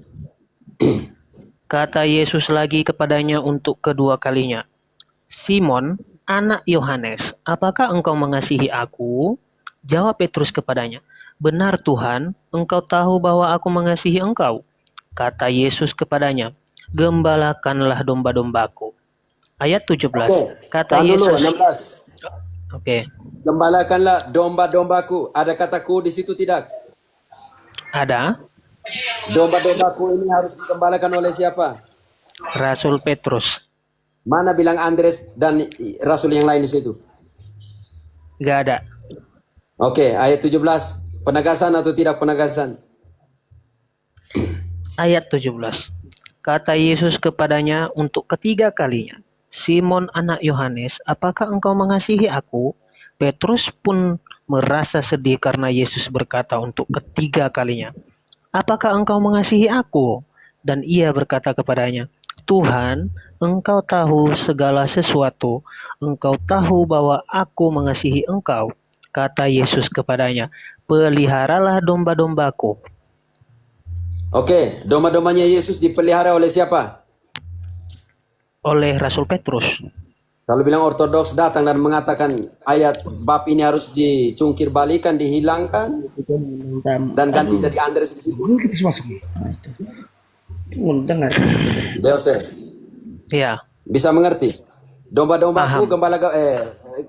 Kata Yesus lagi kepadanya untuk kedua kalinya, "Simon, anak Yohanes, apakah engkau mengasihi aku?" Jawab Petrus kepadanya, "Benar Tuhan, engkau tahu bahwa aku mengasihi engkau." Kata Yesus kepadanya, "Gembalakanlah domba-dombaku." Ayat 17. Oke, Kata tahan dulu, Yesus. 16. Oke, Gembalakanlah domba-dombaku. Ada kataku di situ tidak? ada Domba-dombaku ini harus digembalakan oleh siapa? Rasul Petrus. Mana bilang Andres dan Rasul yang lain di situ? Gak ada. Oke, ayat 17. Penegasan atau tidak penegasan? Ayat 17. Kata Yesus kepadanya untuk ketiga kalinya, "Simon anak Yohanes, apakah engkau mengasihi aku?" Petrus pun merasa sedih karena Yesus berkata untuk ketiga kalinya, "Apakah engkau mengasihi aku?" Dan ia berkata kepadanya, "Tuhan, engkau tahu segala sesuatu. Engkau tahu bahwa aku mengasihi engkau." Kata Yesus kepadanya, "Peliharalah domba-dombaku." Oke, domba-dombanya Yesus dipelihara oleh siapa? Oleh Rasul Petrus. Kalau bilang ortodoks datang dan mengatakan ayat bab ini harus dicungkir balikan, dihilangkan, dan ganti jadi Andres di situ. Kita masuk. Dengar. Deose, Ya, bisa mengerti? Domba-dombaku, Paham.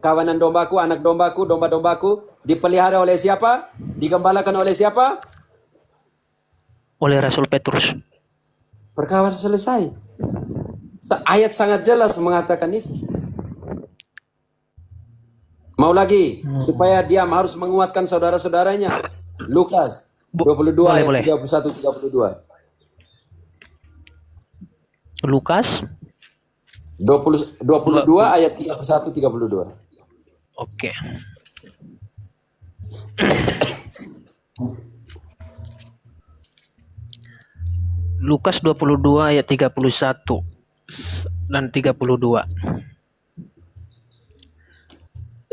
kawanan dombaku, anak dombaku, domba-dombaku dipelihara oleh siapa? Digembalakan oleh siapa? oleh Rasul Petrus. Perkara selesai. Ayat sangat jelas mengatakan itu. Mau lagi supaya dia harus menguatkan saudara-saudaranya. Lukas 22 ayat boleh. 31 32. Lukas. 22 ayat 31 32. Oke. Lukas 22 ayat 31 dan 32.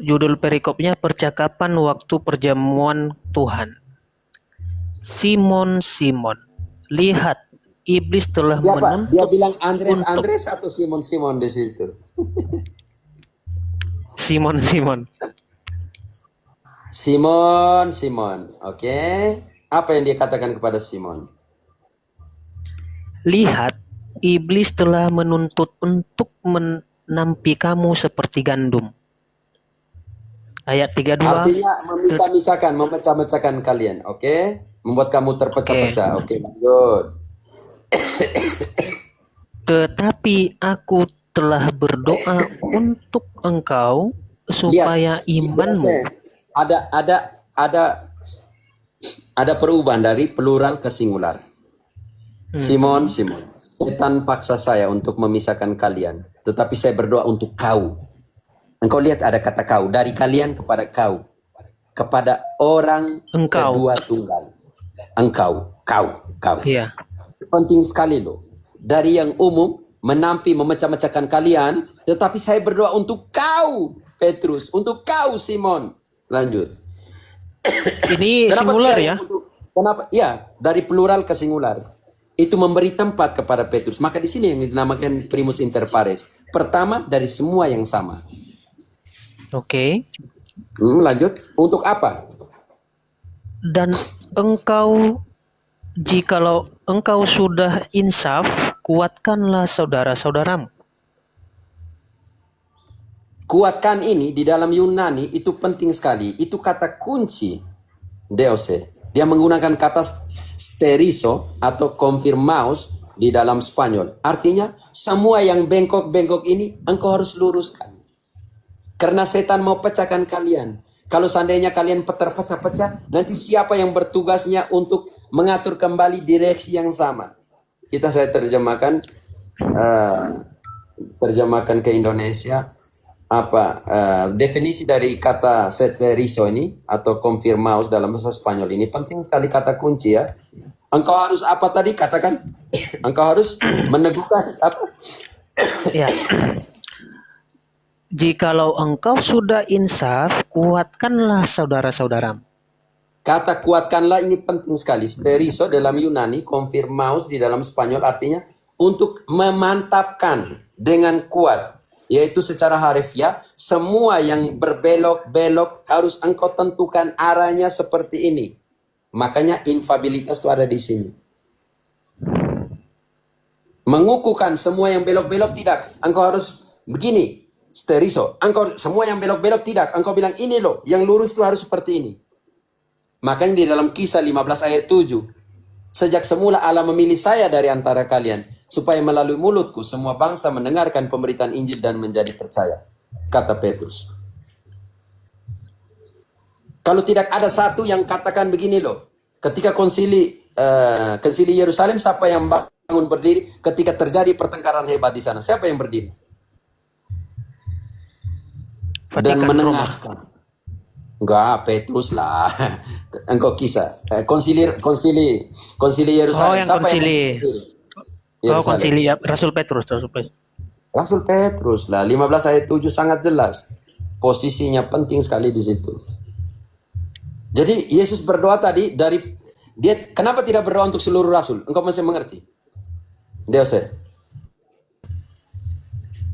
Judul perikopnya percakapan waktu perjamuan Tuhan. Simon, Simon, lihat iblis telah Siapa? Dia menuntut bilang Andres untuk atau Simon di situ? Simon, Simon. Simon. Oke. Apa yang dia katakan kepada Simon? Lihat, iblis telah menuntut untuk menampi kamu seperti gandum. Ayat 32. Artinya memisah-misahkan, memecah-mecahkan kalian, oke? Membuat kamu terpecah-pecah, oke? Lanjut. Tetapi aku telah berdoa untuk engkau supaya imanmu. Ada perubahan dari plural ke singular. Simon. setan paksa saya untuk memisahkan kalian, tetapi saya berdoa untuk kau. Engkau lihat ada kata kau, dari kalian kepada kau, kepada orang Engkau. kedua tunggal. Engkau, kau. Iya. Penting sekali loh. Dari yang umum menampi memecah-mecahkan kalian, tetapi saya berdoa untuk kau, Petrus, untuk kau, Simon. Lanjut. Ini singular tidak ya? Kenapa? Ya, dari plural ke singular. Itu memberi tempat kepada Petrus. Maka di sini yang dinamakan primus inter pares. Pertama dari semua yang sama. Oke. Lanjut. Untuk apa? Dan engkau, jikalau engkau sudah insaf, kuatkanlah saudara-saudaramu. Kuatkan ini di dalam Yunani itu penting sekali. Itu kata kunci. Deose. Dia menggunakan kata sterizo atau confirmaos di dalam Spanyol. Artinya semua yang bengkok-bengkok ini engkau harus luruskan. Karena setan mau pecahkan kalian. Kalau seandainya kalian terpecah-pecah, nanti siapa yang bertugasnya untuk mengatur kembali direksi yang sama? Saya terjemahkan ke Indonesia. Definisi dari kata seterizo ini atau confirmaos dalam bahasa Spanyol ini penting sekali, kata kunci ya. Engkau harus apa tadi katakan? Engkau harus meneguhkan apa? Ya. Jikalau engkau sudah insaf, kuatkanlah saudara-saudaramu. Kata kuatkanlah ini penting sekali. Sterizo dalam Yunani, confirmaos di dalam Spanyol artinya untuk memantapkan dengan kuat. Yaitu secara harfiah, semua yang berbelok-belok harus engkau tentukan arahnya seperti ini. Makanya infabilitas itu ada di sini. Mengukuhkan semua yang belok-belok tidak. Engkau harus begini. Sterizo, engkau semua yang belok-belok tidak. Engkau bilang ini loh, yang lurus itu harus seperti ini. Makanya di dalam Kisah 15 ayat 7, sejak semula Allah memilih saya dari antara kalian, supaya melalui mulutku semua bangsa mendengarkan pemberitaan Injil dan menjadi percaya. Kata Petrus. Kalau tidak ada satu yang katakan begini loh, ketika konsili Yerusalem, siapa yang bangun berdiri ketika terjadi pertengkaran hebat di sana? Siapa yang berdiri? Dan Vatikan, menengahkan. Enggak, Petrus lah. Engkau Kisah. Konsili Yerusalem. yang Siapa konsili. yang Konsili ya, Rasul Petrus. Rasul Petrus lah. 15 ayat 7 sangat jelas. Posisinya penting sekali di situ. Jadi Yesus berdoa tadi kenapa tidak berdoa untuk seluruh rasul? Engkau masih mengerti? Deus.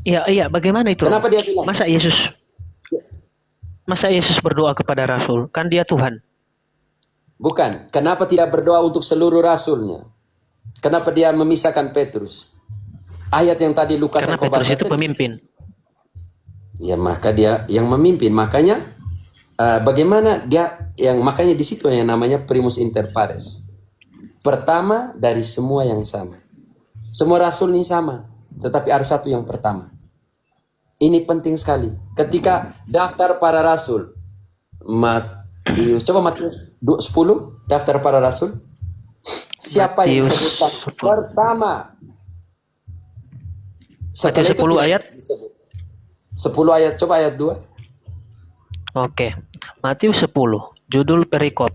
Iya, bagaimana itu? Kenapa dia bilang? Masa Yesus berdoa kepada rasul? Kan dia Tuhan. Bukan. Kenapa tidak berdoa untuk seluruh rasulnya? Kenapa dia memisahkan Petrus? Ayat yang tadi Lukas Karena Petrus itu pemimpin. Ya, maka dia yang memimpin. Makanya bagaimana makanya di situ yang namanya primus inter pares. Pertama dari semua yang sama. Semua rasul ini sama, tetapi ada satu yang pertama. Ini penting sekali. Ketika daftar para rasul, Matius 10, daftar para rasul. Siapa yang disebutkan pertama? Setelah Matius 10 ayat? 10 ayat, coba ayat 2. Oke. Matius 10, judul perikop.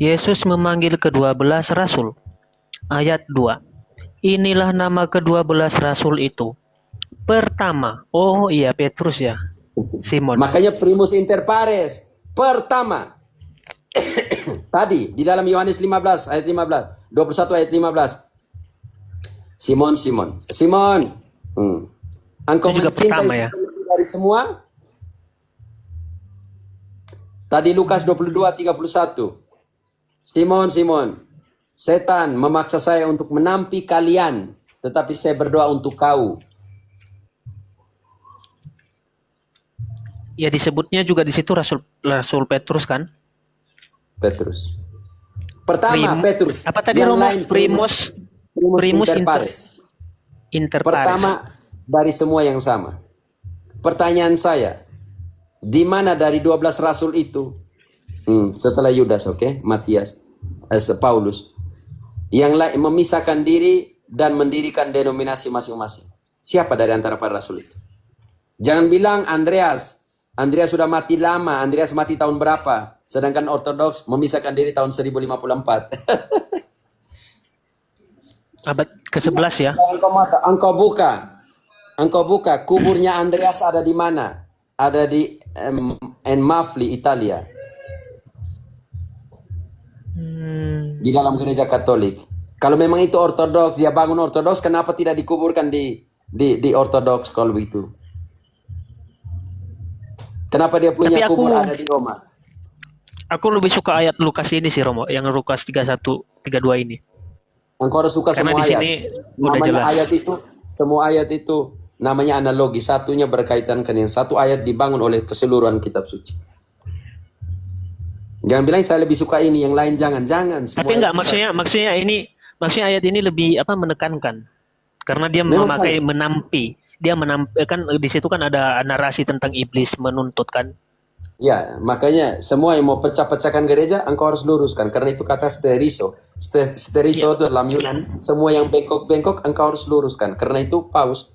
Yesus memanggil ke-12 rasul. Ayat 2. Inilah nama ke-12 rasul itu. Pertama, oh iya Petrus ya, Simon. Makanya primus inter pares. Pertama. Tadi di dalam Yohanes 15 ayat 15, 21 ayat 15. Simon. Engkau Ini juga mencintai pertama ya. dari semua. Tadi Lukas 22:31. Simon, setan memaksa saya untuk menampi kalian, tetapi saya berdoa untuk kau. Ya disebutnya juga di situ Rasul Petrus kan? Petrus. Pertama Petrus. Apa tadi yang Romo? lain primus inter pares. Pertama dari semua yang sama. Pertanyaan saya, di mana dari 12 rasul itu? Setelah Yudas, Matias, Paulus. Yang lain memisahkan diri dan mendirikan denominasi masing-masing. Siapa dari antara para rasul itu? Jangan bilang Andreas. Andreas sudah mati lama. Andreas mati tahun berapa? Sedangkan Ortodoks memisahkan diri tahun 1054. Abad ke-11 ya. Engkau buka. Kuburnya Andreas ada di mana? Ada di Enmafli, Italia. Di dalam gereja Katolik. Kalau memang itu Ortodoks, dia bangun Ortodoks, kenapa tidak dikuburkan di Ortodoks kalau begitu? Kenapa dia punya kubur ada di Roma? Aku lebih suka ayat Lukas ini sih, Romo, yang Lukas 31-32 ini. Engkau harus suka Karena semua di ayat. sini udah Namanya jelas. semua ayat itu namanya analogi. Satunya berkaitan dengan satu ayat dibangun oleh keseluruhan kitab suci. Jangan bilang saya lebih suka ini, yang lain jangan. Semua Tapi enggak, ayat maksudnya ayat ini lebih menekankan. Karena dia Memang memakai menampi. Dia kan di situ kan ada narasi tentang iblis menuntut kan. Ya, makanya semua yang mau pecah-pecahkan gereja, engkau harus luruskan. Karena itu kata sterizo. Sterizo itu dalam Yunan. Semua yang bengkok-bengkok, engkau harus luruskan. Karena itu Paus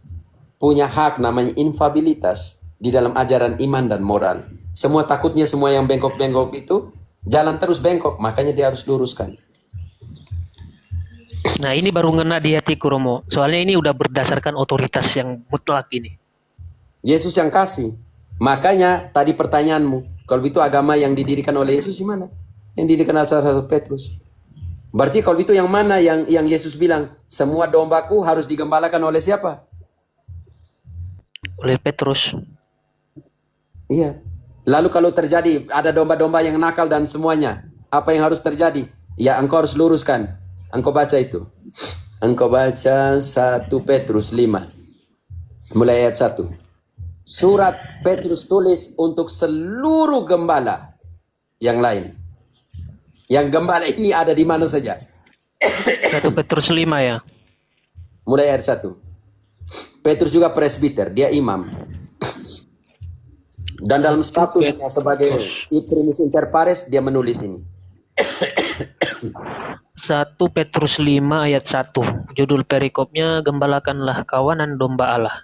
punya hak namanya infabilitas di dalam ajaran iman dan moral. Semua takutnya semua yang bengkok-bengkok itu jalan terus bengkok. Makanya dia harus luruskan. Nah ini baru ngena di hatiku, Romo. Soalnya ini udah berdasarkan otoritas yang mutlak ini. Yesus yang kasih. Makanya tadi pertanyaanmu, kalau itu agama yang didirikan oleh Yesus di mana? Yang didirikan oleh Rasul Petrus. Berarti kalau itu yang mana yang Yesus bilang, semua dombaku harus digembalakan oleh siapa? Oleh Petrus. Iya. Lalu kalau terjadi ada domba-domba yang nakal dan semuanya, apa yang harus terjadi? Ya engkau harus luruskan. Engkau baca itu. Engkau baca 1 Petrus 5. Mulai ayat 1. Surat Petrus tulis untuk seluruh gembala yang lain. Yang gembala ini ada di mana saja. 1 Petrus 5 ya. Mulai ayat 1. Petrus juga presbiter, dia imam. Dan dalam statusnya sebagai primus inter pares, dia menulis ini. 1 Petrus 5 ayat 1. Judul perikopnya, Gembalakanlah kawanan domba Allah.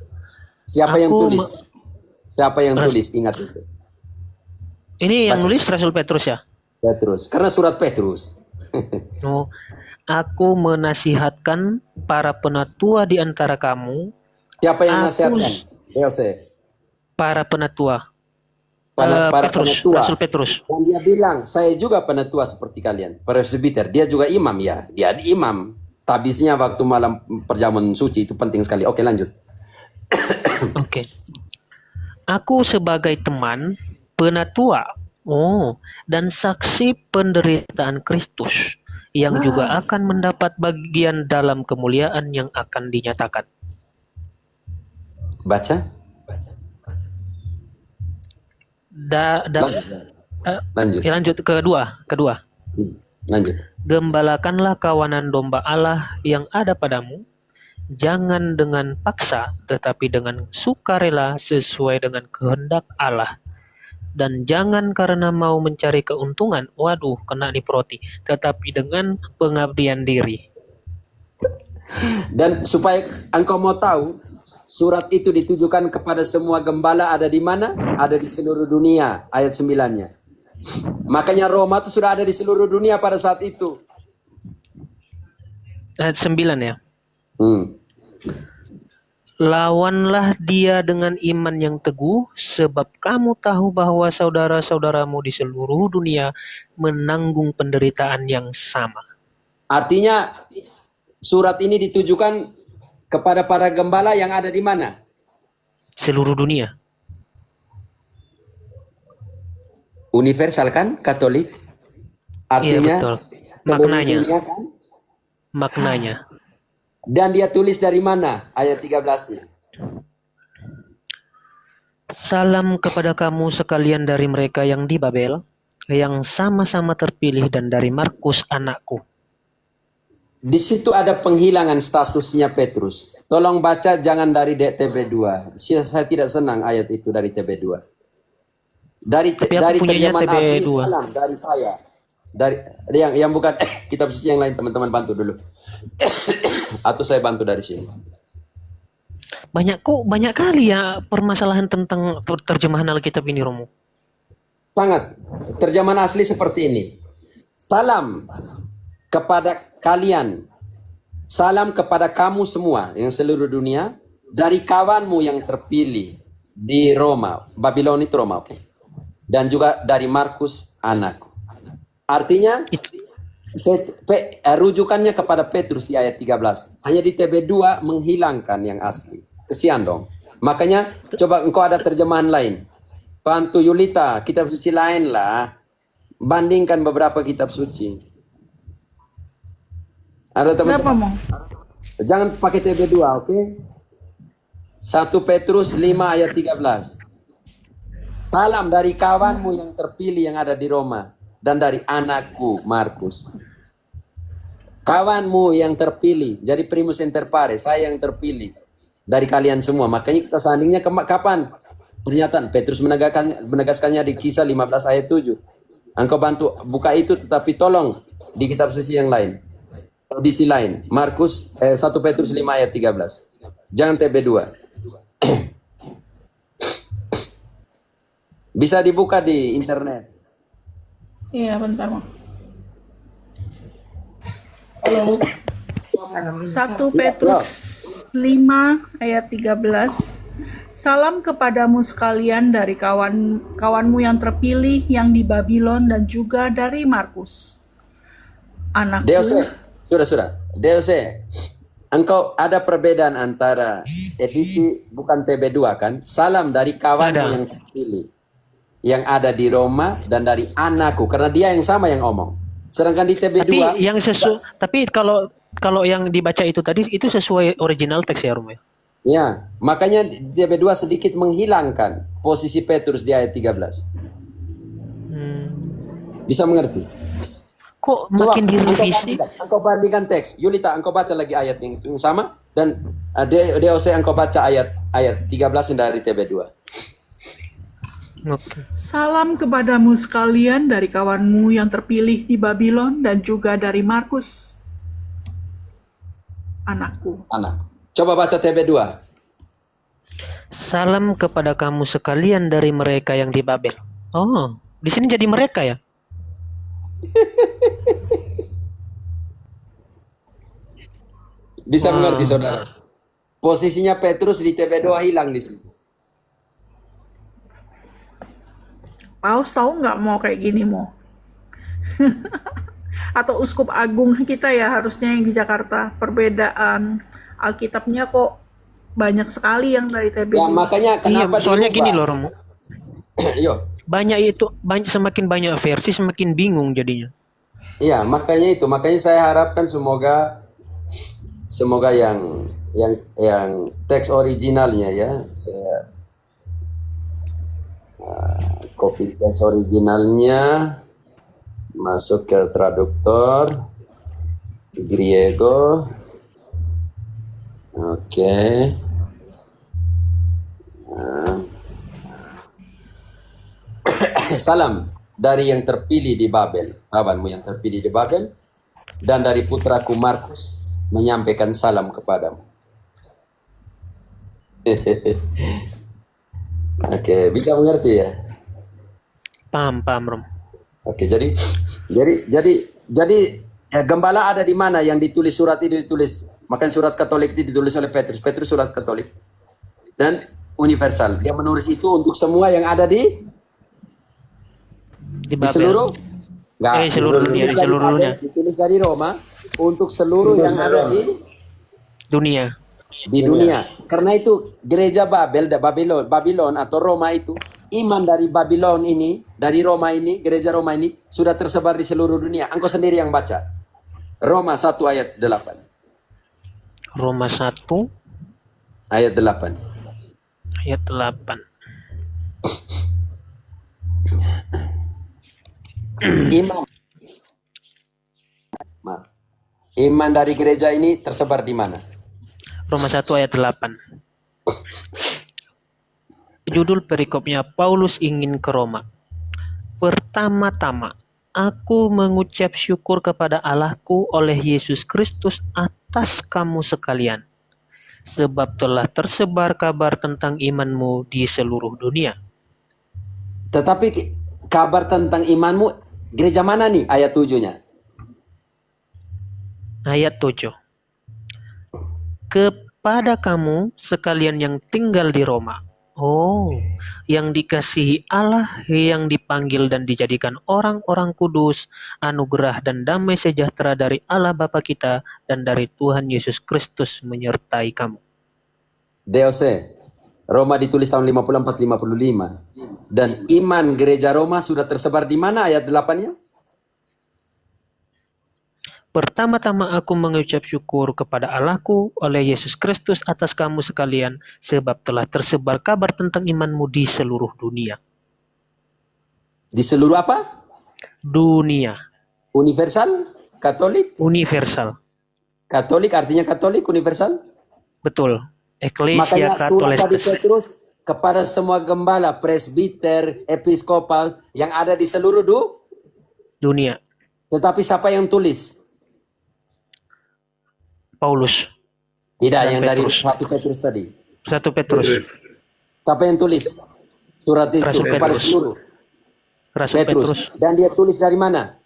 Siapa yang tulis? Siapa yang tulis? Ingat itu. Ini yang Baca. nulis Rasul Petrus ya? Petrus. Karena surat Petrus. Oh, aku menasihatkan para penatua di antara kamu. Siapa yang nasihatkan? Yose. Para penatua. Para Petrus, penatua. Rasul Petrus. Dan dia bilang, saya juga penatua seperti kalian. Presbiter. Dia juga imam ya. Dia imam. Tabisnya waktu malam perjamuan suci itu penting sekali. Oke, lanjut. Oke. Aku sebagai teman, penatua, dan saksi penderitaan Kristus yang juga akan mendapat bagian dalam kemuliaan yang akan dinyatakan. Baca. Lanjut. Lanjut kedua. Lanjut. Gembalakanlah kawanan domba Allah yang ada padamu, jangan dengan paksa, tetapi dengan sukarela sesuai dengan kehendak Allah. Dan jangan karena mau mencari keuntungan, kena diproti, tetapi dengan pengabdian diri. Dan supaya engkau mau tahu, surat itu ditujukan kepada semua gembala ada di mana? Ada di seluruh dunia, ayat 9-nya. Makanya Roma itu sudah ada di seluruh dunia pada saat itu. Ayat 9 ya. Hmm. Lawanlah dia dengan iman yang teguh, sebab kamu tahu bahwa saudara-saudaramu di seluruh dunia menanggung penderitaan yang sama. Artinya surat ini ditujukan kepada para gembala yang ada di mana? Seluruh dunia. Universal kan? Katolik? Artinya Iya, betul. Maknanya. dunia kan? Maknanya. Dan dia tulis dari mana? Ayat 13-nya. Salam kepada kamu sekalian dari mereka yang di Babel, yang sama-sama terpilih, dan dari Markus anakku. Di situ ada penghilangan statusnya Petrus. Tolong baca, jangan dari TB2. Saya tidak senang ayat itu dari TB2. Dari Tapi aku punyanya terjemahan asli, TB2. salam dari saya. dari yang bukan kitab suci yang lain, teman-teman bantu dulu. Atau saya bantu dari sini. Banyak kali ya permasalahan tentang terjemahan Alkitab ini, Romo. Sangat. Terjemahan asli seperti ini. Salam kepada kalian. Salam kepada kamu semua yang seluruh dunia dari kawanmu yang terpilih di Roma. Babylon itu Roma, oke. Dan juga dari Markus anakku. Artinya rujukannya kepada Petrus di ayat 13. Hanya di TB2 menghilangkan yang asli. Kesian dong. Makanya coba engkau ada terjemahan lain. Bantu Yulita, kitab suci lain lah. Bandingkan beberapa kitab suci. Ada Kenapa, teman-teman? Mo? Jangan pakai TB2, oke? 1 Petrus 5 ayat 13. Salam dari kawanmu yang terpilih yang ada di Roma dan dari anakku Markus. Kawanmu yang terpilih, jadi primus inter pares, saya yang terpilih dari kalian semua. Makanya kita sandingnya kapan? Pernyataan Petrus menegaskannya di Kisah 15 ayat 7. Engkau bantu buka itu, tetapi tolong di kitab suci yang lain. Audisi lain, Markus 1 Petrus 5 ayat 13. Jangan TB2. Bisa dibuka di internet. Iya, bentar, Mo. Halo. 1 Petrus 5 ayat 13. Salam kepadamu sekalian dari kawanmu yang terpilih yang di Babylon dan juga dari Markus. Anakku. DLC, sudah. DLC, engkau ada perbedaan antara edisi bukan TB2 kan? Salam dari kawanmu Ada. yang terpilih, yang ada di Roma dan dari anakku, karena dia yang sama yang omong. Sedangkan di TB2, Tapi kalau yang dibaca itu tadi itu sesuai original teks ya, Romo. ya, makanya di TB2 sedikit menghilangkan posisi Petrus di ayat 13. Bisa mengerti? Kok Coba makin direvisi? engkau bandingkan teks. Yulita, engkau baca lagi ayat yang sama dan DOC engkau baca ayat 13 yang dari TB2. Oke. Salam kepadamu sekalian dari kawanmu yang terpilih di Babylon dan juga dari Markus. Anakku. Anak. Coba baca TB2. Salam kepada kamu sekalian dari mereka yang di Babel. Oh, di sini jadi mereka ya? Bisa mengerti saudara? Posisinya Petrus di TB2 hilang di situ. Paus tahu nggak mau kayak gini, Mo? Atau uskup agung kita ya harusnya yang di Jakarta. Perbedaan Alkitabnya kok banyak sekali yang dari TB2. Ya makanya kenapa Soalnya dirubah? gini loh, Romo. Yo. Semakin banyak versi semakin bingung jadinya. Iya, makanya saya harapkan semoga yang teks originalnya ya, saya copy teks originalnya masuk ke traduktor Griego. Oke. Salam dari yang terpilih di Babel, kawanmu yang terpilih di Babel, dan dari putraku Markus menyampaikan salam kepadamu. Oke, bisa mengerti ya? Paham, Rom. Oke, jadi gembala ada di mana yang ditulis surat itu ditulis. Makanya surat Katolik itu ditulis oleh Petrus. Petrus surat Katolik dan universal. Dia menulis itu untuk semua yang ada di Babel. seluruh Seluruh dunia, di seluruh dunia. Ditulis dari Roma untuk seluruh yang ada di dunia. Karena itu gereja Babylon atau Roma itu, iman dari Babylon ini, dari Roma ini, gereja Roma ini sudah tersebar di seluruh dunia. Engkau sendiri yang baca. Roma 1 ayat 8. Roma 1 ayat 8. ayat 8. Iman dari gereja ini tersebar di mana? Roma 1 ayat 8. Judul perikopnya, Paulus ingin ke Roma. Pertama-tama, aku mengucap syukur kepada Allahku oleh Yesus Kristus atas kamu sekalian, sebab telah tersebar kabar tentang imanmu di seluruh dunia. Tetapi kabar tentang imanmu, gereja mana nih ayat 7-nya? Ayat 7. Kepada kamu sekalian yang tinggal di Roma. Oh, yang dikasihi Allah, yang dipanggil dan dijadikan orang-orang kudus, anugerah dan damai sejahtera dari Allah Bapa kita dan dari Tuhan Yesus Kristus menyertai kamu. DOC, Roma ditulis tahun 54-55. Dan iman gereja Roma sudah tersebar di mana ayat 8-nya? Pertama-tama aku mengucap syukur kepada Allahku oleh Yesus Kristus atas kamu sekalian, sebab telah tersebar kabar tentang imanmu di seluruh dunia. Di seluruh apa? Dunia. Universal? Katolik? Universal. Katolik artinya Katolik, universal? Betul. Ecclesia Makanya surat tadi Catholicus. Petrus kepada semua gembala, presbiter, episkopal yang ada di seluruh Dunia. Tetapi siapa yang tulis? Paulus. Tidak, Dan yang Petrus. dari 1 Petrus tadi. 1 Petrus. Siapa yang tulis surat itu Rasul kepada Petrus. seluruh? Rasul Petrus. Petrus. Dan dia tulis dari mana?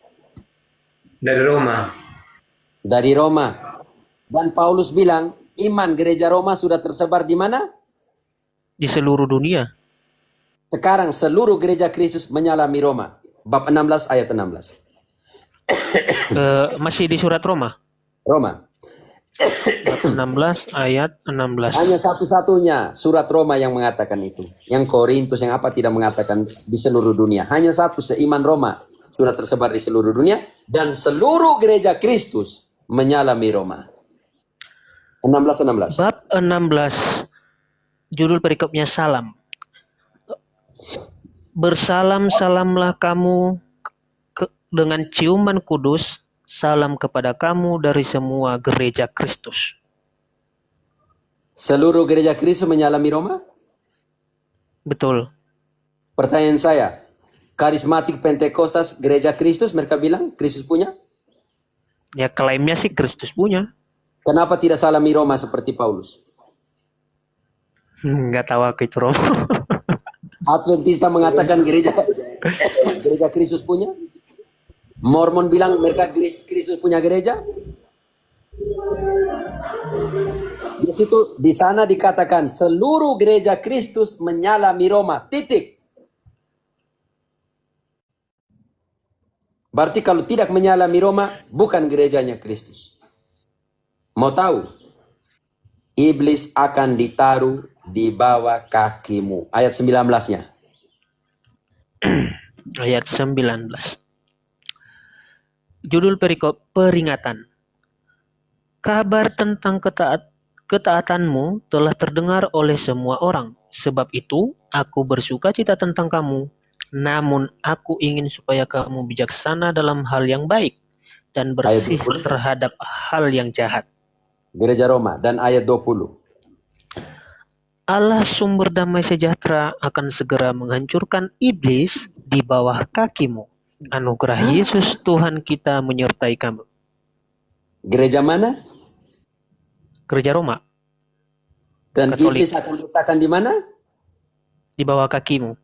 Dari Roma. Dari Roma. Dan Paulus bilang, iman gereja Roma sudah tersebar di mana? Di seluruh dunia. Sekarang seluruh gereja Kristus menyalami Roma. Bab 16 ayat 16. Masih di surat Roma. Roma. Bab 16 ayat 16. Hanya satu-satunya surat Roma yang mengatakan itu. Yang Korintus yang apa tidak mengatakan di seluruh dunia. Hanya satu, seiman Roma sudah tersebar di seluruh dunia. Dan seluruh gereja Kristus menyalami Roma. 16. Bab 16. Judul perikopnya salam. Bersalam-salamlah kamu dengan ciuman kudus. Salam kepada kamu dari semua gereja Kristus. Seluruh gereja Kristus menyalami Roma? Betul. Pertanyaan saya, karismatik Pentekostas gereja Kristus mereka bilang Kristus punya? Ya klaimnya sih Kristus punya. Kenapa tidak salami Roma seperti Paulus? Nggak tahu aku itu Roma. Adventista mengatakan gereja Kristus punya? Mormon bilang mereka Kristus punya gereja? Di situ, di sana dikatakan seluruh gereja Kristus menyalami Roma. Titik. Berarti kalau tidak menyalami Roma, bukan gerejanya Kristus. Mau tahu? Iblis akan ditaruh di bawah kakimu. Ayat 19-nya. Ayat 19. Judul perikop peringatan. Kabar tentang ketaatanmu telah terdengar oleh semua orang. Sebab itu, aku bersuka cita tentang kamu. Namun, aku ingin supaya kamu bijaksana dalam hal yang baik dan bersih Ayat 20. terhadap hal yang jahat. Gereja Roma dan ayat 20. Allah sumber damai sejahtera akan segera menghancurkan iblis di bawah kakimu. Anugerah Yesus Tuhan kita menyertai kamu. Gereja mana? Gereja Roma Dan Katolik. iblis akan diletakkan di mana? di bawah kakimu.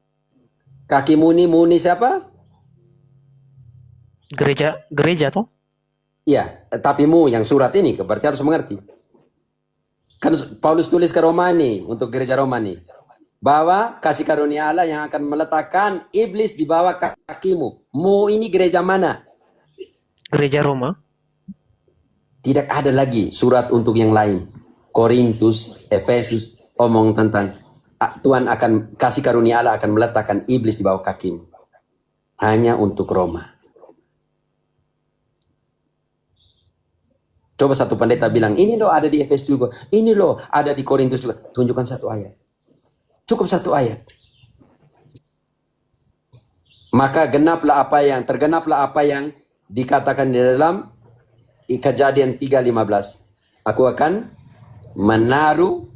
Kaki Muni siapa? Gereja toh? Iya, tapi yang surat ini berarti harus mengerti. Kan Paulus tulis ke Roma nih, untuk gereja Roma nih. Bahwa kasih karunia Allah yang akan meletakkan iblis di bawah kakimu. Ini gereja mana? Gereja Roma. Tidak ada lagi surat untuk yang lain. Korintus, Efesus, omong tentang Tuhan akan, kasih karunia Allah akan meletakkan iblis di bawah kakimu. Hanya untuk Roma. Coba satu pendeta bilang, ini loh ada di Efesus juga. Ini loh ada di Korintus juga. Tunjukkan satu ayat. Cukup satu ayat. Maka tergenaplah apa yang dikatakan di dalam Kejadian 3:15. Aku akan menaruh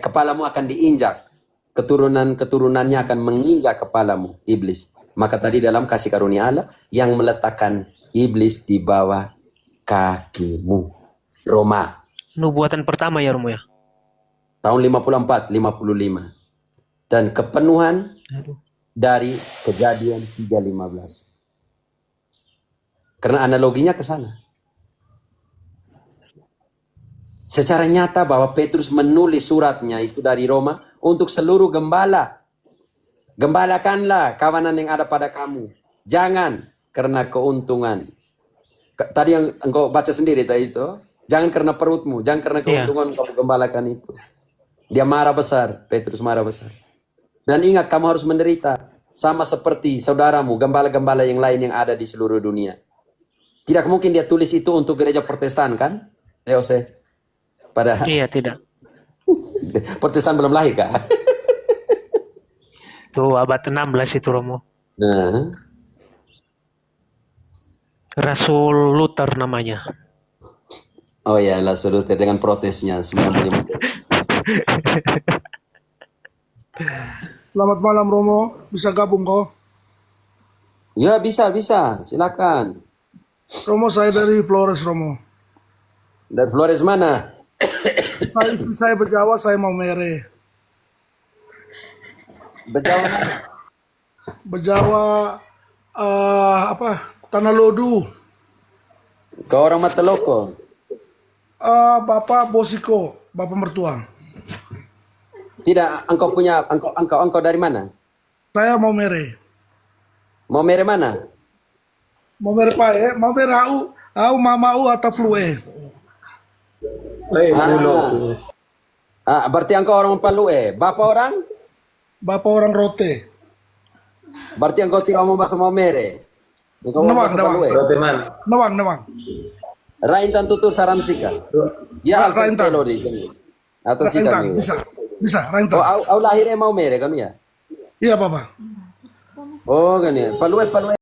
kepalamu akan diinjak. Keturunan-keturunannya akan menginjak kepalamu, iblis. Maka tadi dalam kasih karunia Allah yang meletakkan iblis di bawah kakimu. Roma Nubuatan pertama ya Romo ya. tahun 54, 55. Dan kepenuhan Aduh. dari Kejadian 3:15. Karena analoginya ke sana. Secara nyata bahwa Petrus menulis suratnya itu dari Roma untuk seluruh gembala. Gembalakanlah kawanan yang ada pada kamu. Jangan karena keuntungan. Tadi yang engkau baca sendiri tadi itu. Jangan karena perutmu. Jangan karena keuntungan kamu gembalakan itu. Dia marah besar. Petrus marah besar. Dan ingat kamu harus menderita. Sama seperti saudaramu, gembala-gembala yang lain yang ada di seluruh dunia. Tidak mungkin dia tulis itu untuk gereja Protestan kan? Jose? Pada Iya, tidak. Protestan belum lahir kah? Itu abad 16 itu Romo. Nah, Rasul Luther namanya. oh ya lah sudah dengan protesnya 90. Selamat malam Romo, bisa gabung kok? Ya bisa, silakan. Romo, saya dari Flores Romo. Dari Flores mana? Istri saya berjawa, saya mau mere. Berjawa. Berjawa Tanah Lodu. Kau orang Mateloko. Bapak Bosiko, Bapak mertua. Tidak, engkau dari mana? Saya mau mere. Mau mere mana? Mau mere Pak ya, mau mere au mamau atau flue. Berarti engkau orang Palue. Bapak orang? Bapak orang rote. Berarti engkau tidak mau bahasa mau mere. Engkau mau bahasa Palue. Nawang. Raintan tutur saransika. Ya, Raintan. Atau sih kami. Bisa, Raintan. Oh, au lahirnya mau mere kan ya? Iya Bapak. Oh, kan ya. Palue.